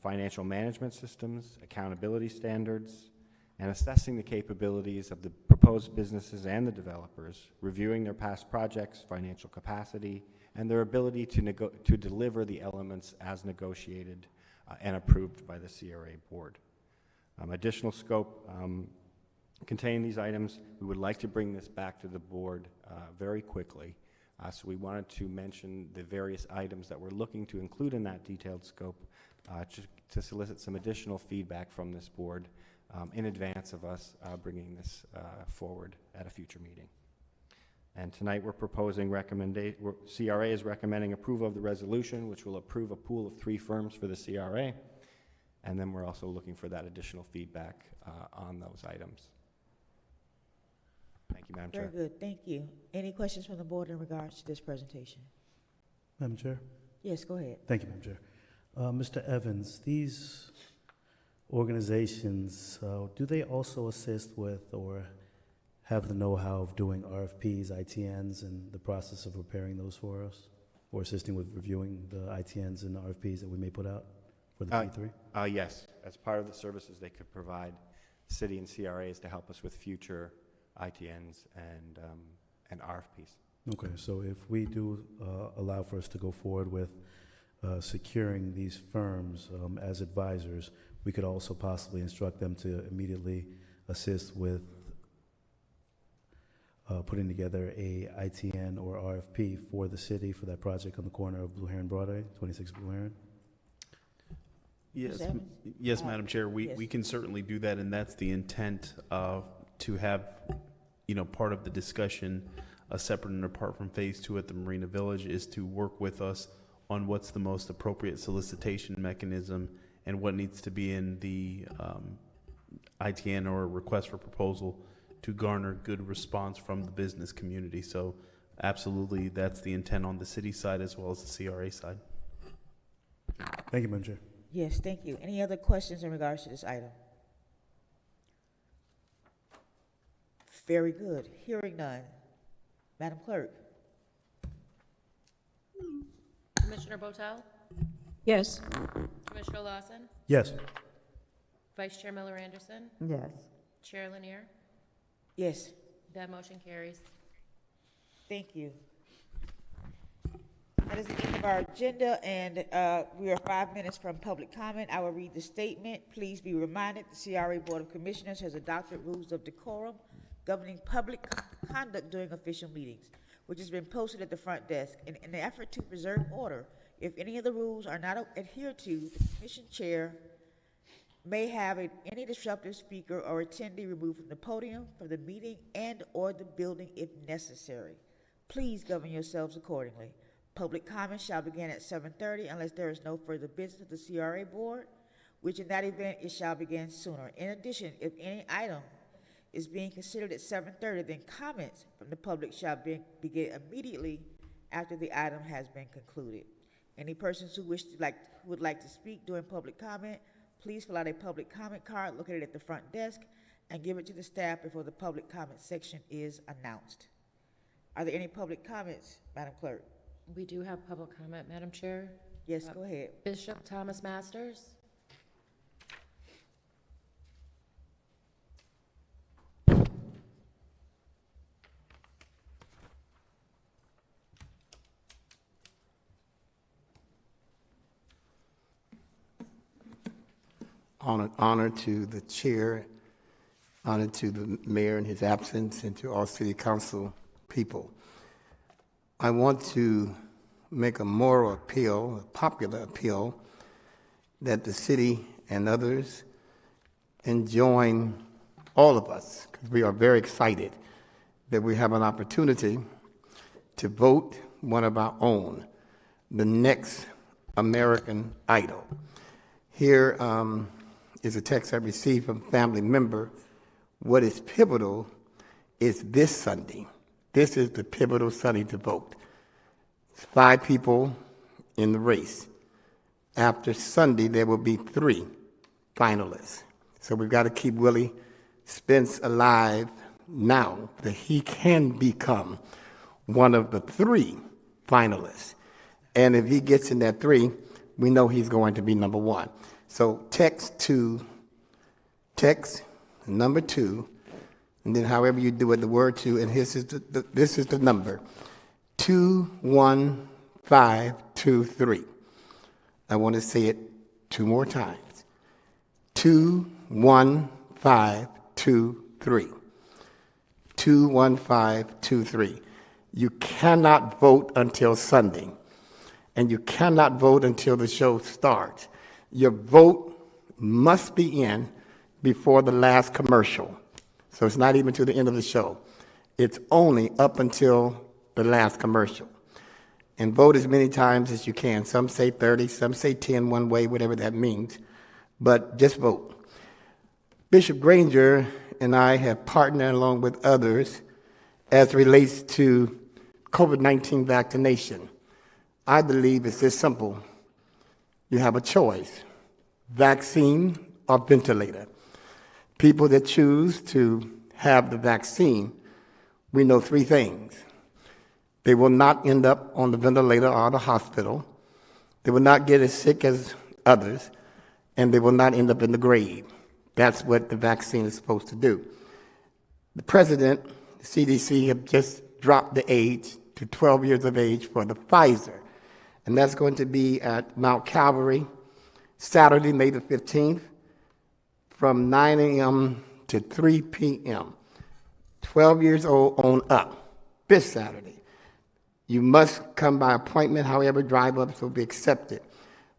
financial management systems, accountability standards, and assessing the capabilities of the proposed businesses and the developers, reviewing their past projects, financial capacity, and their ability to deliver the elements as negotiated and approved by the CRA board. Additional scope containing these items, we would like to bring this back to the board very quickly. So we wanted to mention the various items that we're looking to include in that detailed scope to solicit some additional feedback from this board in advance of us bringing this forward at a future meeting. And tonight we're proposing CRA is recommending approval of the resolution, which will approve a pool of 3 firms for the CRA. And then we're also looking for that additional feedback on those items. Thank you, Madam Chair. Very good, thank you. Any questions from the board in regards to this presentation? Madam Chair? Yes, go ahead. Thank you, Madam Chair. Mr. Evans, these organizations, do they also assist with or have the know-how of doing RFPs, ITNs, and the process of preparing those for us, or assisting with reviewing the ITNs and the RFPs that we may put out for the P3? Yes. As part of the services they could provide, city and CRAs to help us with future ITNs and RFPs. Okay, so if we do allow for us to go forward with securing these firms as advisors, we could also possibly instruct them to immediately assist with putting together a ITN or RFP for the city for that project on the corner of Blue Heron Broadway, 26 Blue Heron. Yes, Madam Chair, we can certainly do that, and that's the intent to have, part of the discussion, separate and apart from Phase 2 at the Marina Village, is to work with us on what's the most appropriate solicitation mechanism and what needs to be in the ITN or request for proposal to garner good response from the business community. So absolutely, that's the intent on the city side as well as the CRA side. Thank you, Madam Chair. Yes, thank you. Any other questions in regards to this item? Very good. Hearing none. Madam Clerk? Commissioner Botel? Yes. Commissioner Lawson? Yes. Vice Chair Miller Anderson? Yes. Chair Lanier? Yes. That motion carries. Thank you. That is the end of our agenda, and we are 5 minutes from public comment. I will read the statement. Please be reminded the CRA Board of Commissioners has adopted rules of decorum governing public conduct during official meetings, which has been posted at the front desk. In an effort to preserve order, if any of the rules are not adhered to, the commission chair may have any disruptive speaker or attendee removed from the podium, from the meeting, and or the building if necessary. Please govern yourselves accordingly. Public comment shall begin at 7:30 unless there is no further business of the CRA board, which in that event it shall begin sooner. In addition, if any item is being considered at 7:30, then comments from the public shall begin immediately after the item has been concluded. Any persons who would like to speak during public comment, please fill out a public comment card located at the front desk and give it to the staff before the public comment section is announced. Are there any public comments, Madam Clerk? We do have public comment, Madam Chair. Yes, go ahead. Bishop Thomas Masters? Honor to the chair, honor to the mayor in his absence, and to all city council people. I want to make a moral appeal, a popular appeal, that the city and others join all of us, because we are very excited that we have an opportunity to vote one of our own, the next American Idol. Here is a text I received from a family member What is pivotal is this Sunday. This is the pivotal Sunday to vote. 5 people in the race. After Sunday, there will be 3 finalists. So we've got to keep Willie Spence alive now, that he can become one of the 3 finalists. And if he gets in that 3, we know he's going to be number 1. So text number 2, and then however you do it, the word 2, and this is the number, 21523. I want to say it 2 more times. 21523. 21523. You cannot vote until Sunday, and you cannot vote until the show starts. Your vote must be in before the last commercial. So it's not even to the end of the show. It's only up until the last commercial. And vote as many times as you can. Some say 30, some say 10 one way, whatever that means. But just vote. Bishop Granger and I have partnered along with others as it relates to COVID-19 vaccination. I believe it's this simple. You have a choice, vaccine or ventilator. People that choose to have the vaccine, we know 3 things. They will not end up on the ventilator or the hospital. They will not get as sick as others, and they will not end up in the grave. That's what the vaccine is supposed to do. The president, the CDC, have just dropped the age to 12 years of age for the Pfizer, and that's going to be at Mount Calvary, Saturday, May the 15th, from 9 a.m. to 3 p.m. 12 years old on up, this Saturday. You must come by appointment, however, drive-ups will be accepted.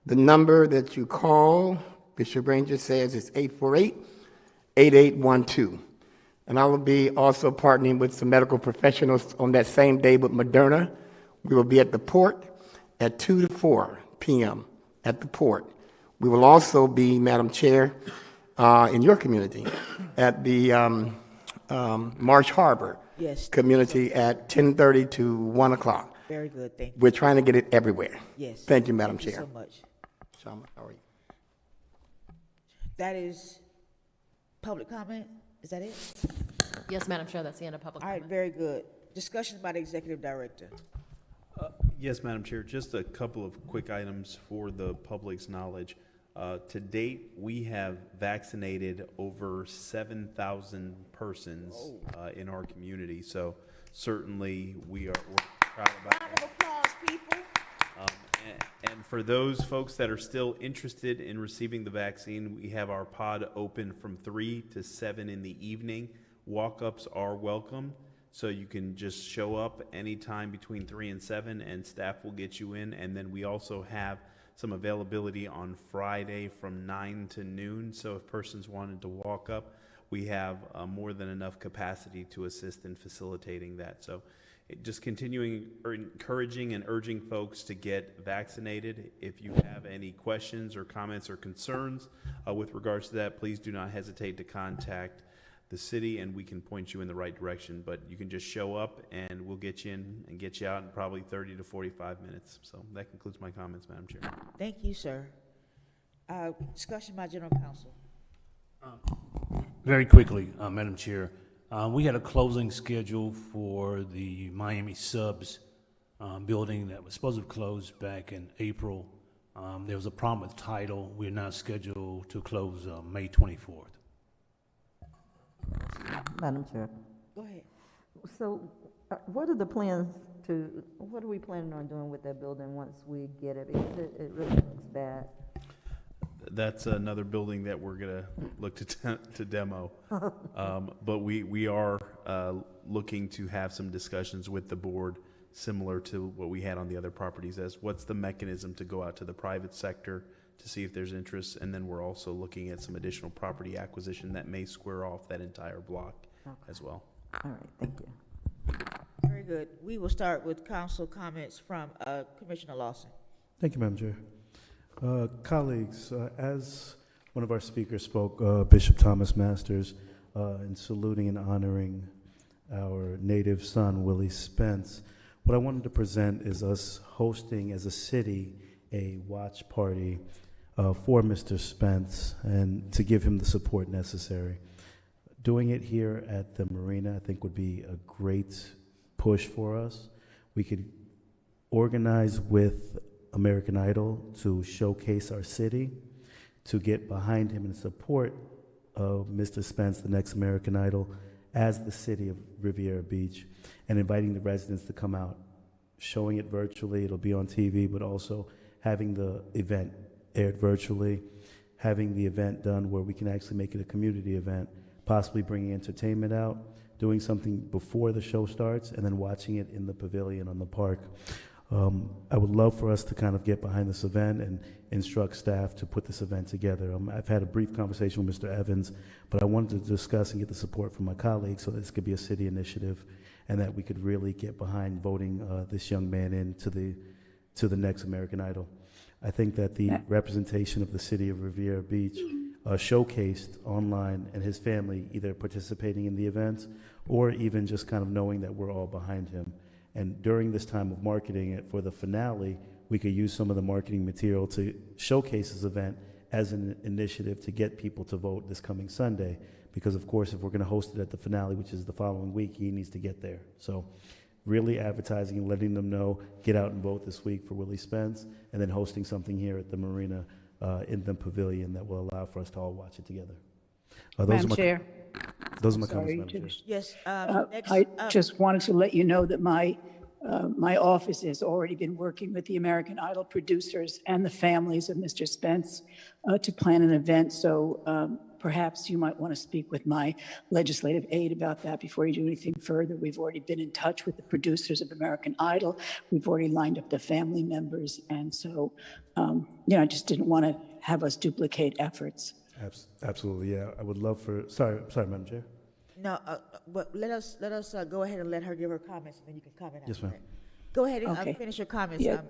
The number that you call, Bishop Ranger says, is 848-8812. And I will be also partnering with some medical professionals on that same day with Moderna. We will be at the port at 2 to 4 p.m. at the port. We will also be, Madam Chair, in your community at the Marsh Harbor community at 10:30 to 1 o'clock. Very good, thank you. We're trying to get it everywhere. Yes. Thank you, Madam Chair. Thank you so much. Shama, how are you? That is public comment? Is that it? Yes, Madam Chair, that's the end of public All right, comment. very good. Discussion by the executive director. Yes, Madam Chair, just a couple of quick items for the public's knowledge. To date, we have vaccinated over 7,000 persons in our community, so certainly we're proud about that. Round of applause, people. And for those folks that are still interested in receiving the vaccine, we have our pod open from 3 to 7 in the evening. Walk-ups are welcome, so you can just show up anytime between 3 and 7, and staff will get you in. And then we also have some availability on Friday from 9 to noon, so if persons wanted to walk up, we have more than enough capacity to assist in facilitating that. So just continuing encouraging and urging folks to get vaccinated. If you have any questions or comments or concerns with regards to that, please do not hesitate to contact the city and we can point you in the right direction. But you can just show up and we'll get you in and get you out in probably 30 to 45 minutes. So that concludes my comments, Madam Chair. Thank you, sir. Discussion by general counsel. Very quickly, Madam Chair, we had a closing schedule for the Miami Subs building that was supposed to close back in April. There was a problem with title. We're now scheduled to close May 24th. Madam Chair. Go ahead. So what are we planning on doing with that building once we get it? Because it really looks bad. That's another building that we're going to look to demo. But we are looking to have some discussions with the board similar to what we had on the other properties as what's the mechanism to go out to the private sector to see if there's interest. And then we're also looking at some additional property acquisition that may square off that entire block as well. All right, thank you. Very good. We will start with council comments from Commissioner Lawson. Thank you, Madam Chair. Colleagues, as one of our speakers spoke, Bishop Thomas Masters, in saluting and honoring our native son, Willie Spence. What I wanted to present is us hosting as a city a watch party for Mr. Spence and to give him the support necessary. Doing it here at the marina, I think, would be a great push for us. We could organize with American Idol to showcase our city, to get behind him and support of Mr. Spence, the next American Idol, as the city of Riviera Beach, and inviting the residents to come out, showing it virtually. It'll be on TV, but also having the event aired virtually, having the event done where we can actually make it a community event, possibly bringing entertainment out, doing something before the show starts, and then watching it in the pavilion on the park. I would love for us to kind of get behind this event and instruct staff to put this event together. I've had a brief conversation with Mr. Evans, but I wanted to discuss and get the support from my colleagues so this could be a city initiative and that we could really get behind voting this young man into the next American Idol. I think that the representation of the city of Riviera Beach showcased online and his family either participating in the event or even just kind of knowing that we're all behind him. And during this time of marketing it for the finale, we could use some of the marketing material to showcase this event as an initiative to get people to vote this coming Sunday. Because of course, if we're gonna host it at the finale, which is the following week, he needs to get there. So really advertising and letting them know, get out and vote this week for Willie Spence, and then hosting something here at the marina in the pavilion that will allow for us to all watch it together. Madam Chair. Those are my Sorry, comments, Madam Chair. Yes, next. I just wanted to let you know that my office has already been working with the American Idol producers and the families of Mr. Spence to plan an event. So perhaps you might want to speak with my legislative aide about that before you do anything further. We've already been in touch with the producers of American Idol. We've already lined up the family members. And so, I just didn't want to have us duplicate efforts. Absolutely, yeah. I would love for, sorry, Madam Chair. No, but let us go ahead and let her give her comments, and then you can comment on Yes, ma'am. it. Go ahead and Okay. finish your comments. Yeah,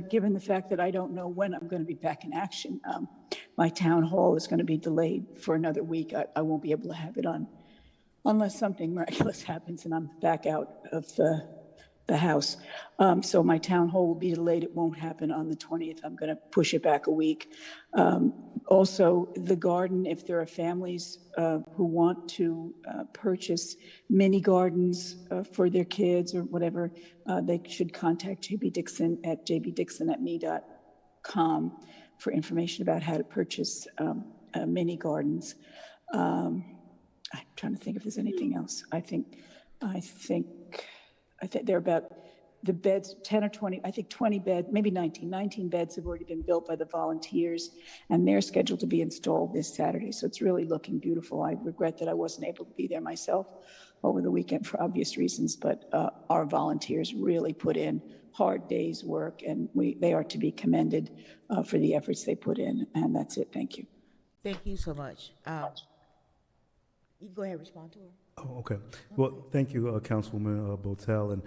given the fact that I don't know when I'm going to be back in action, my town hall is going to be delayed for another week. I won't be able to have it on unless something miraculous happens and I'm back out of the House. So my town hall will be delayed. It won't happen on the 20th. I'm going to push it back a week. Also, the garden, if there are families who want to purchase mini gardens for their kids or whatever, they should contact JB Dixon at jdixon@me.com for information about how to purchase mini gardens. I'm trying to think if there's anything else. I think they're about the beds, 10 or 20, I think 20 beds, maybe 19 beds have already been built by the volunteers, and they're scheduled to be installed this Saturday. So it's really looking beautiful. I regret that I wasn't able to be there myself over the weekend for obvious reasons, but our volunteers really put in hard days' work, and they are to be commended for the efforts they put in. And that's it. Thank you. Thank you so much. You can go ahead and respond to her. Oh, okay. Well, thank you, Councilwoman Botel, and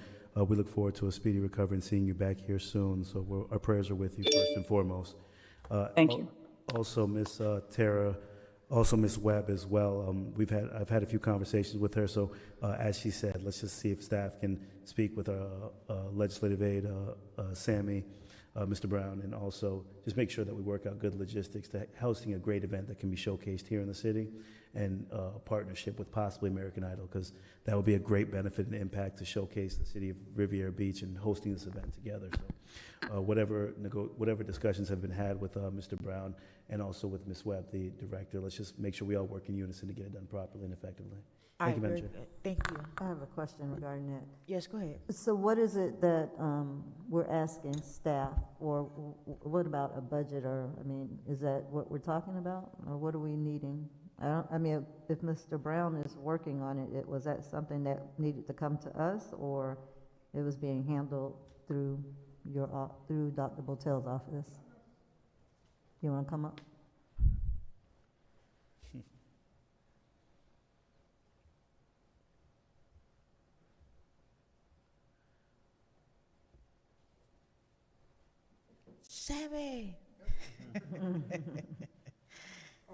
we look forward to a speedy recovery and seeing you back here soon. So our prayers are with you first and foremost. Thank you. Also, Miss Tara, also Miss Webb as well. I've had a few conversations with her. So as she said, let's just see if staff can speak with our legislative aide, Sammy, Mr. Brown, and also just make sure that we work out good logistics to hosting a great event that can be showcased here in the city, and a partnership with possibly American Idol, because that would be a great benefit and impact to showcase the city of Riviera Beach and hosting this event together. So whatever discussions have been had with Mr. Brown and also with Ms. Webb, the director, let's just make sure we all work in unison to get it done properly and effectively. Thank you, Madam Chair. Thank you. I have a question regarding that. Yes, go ahead. So what is it that we're asking staff, or what about a budget, or, is that what we're talking about, or what are we needing? If Mr. Brown is working on it, was that something that needed to come to us, or it was being handled through through Dr. Botel's office? You want to come up? Sammy.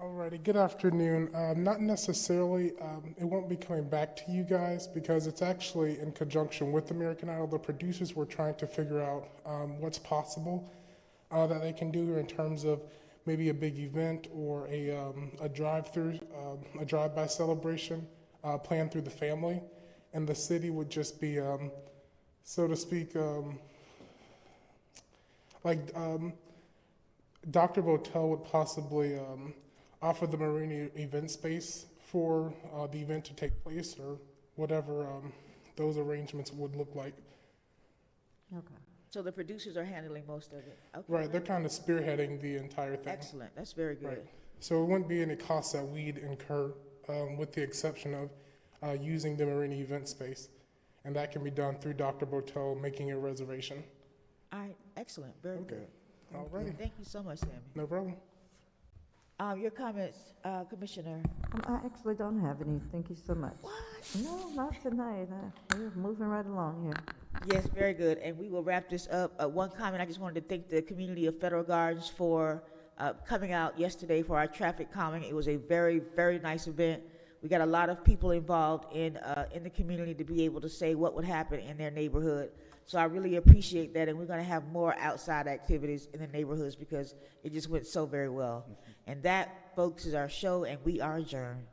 Alrighty, good afternoon. Not necessarily, it won't be coming back to you guys because it's actually in conjunction with American Idol. The producers were trying to figure out what's possible that they can do in terms of maybe a big event or a drive-through, a drive-by celebration planned through the family. And the city would just be, so to speak, Dr. Botel would possibly offer the marina event space for the event to take place or whatever those arrangements would look like. Okay. So the producers are handling most of it? Okay. Right, they're kind of spearheading the entire thing. Excellent, that's very good. Right. So it wouldn't be any costs that we'd incur with the exception of using the marina event space. And that can be done through Dr. Botel making a reservation. All right, excellent, very good. All right. Thank you so much, Sammy. No problem. Your comments, Commissioner? I actually don't have any. Thank you so much. What? No, not tonight. We're moving right along here. Yes, very good. And we will wrap this up. One comment, I just wanted to thank the community of Federal Gardens for coming out yesterday for our traffic calming. It was a very, very nice event. We got a lot of people involved in the community to be able to say what would happen in their neighborhood. So I really appreciate that, and we're going to have more outside activities in the neighborhoods because it just went so very well. And that, folks, is our show, and we are adjourned.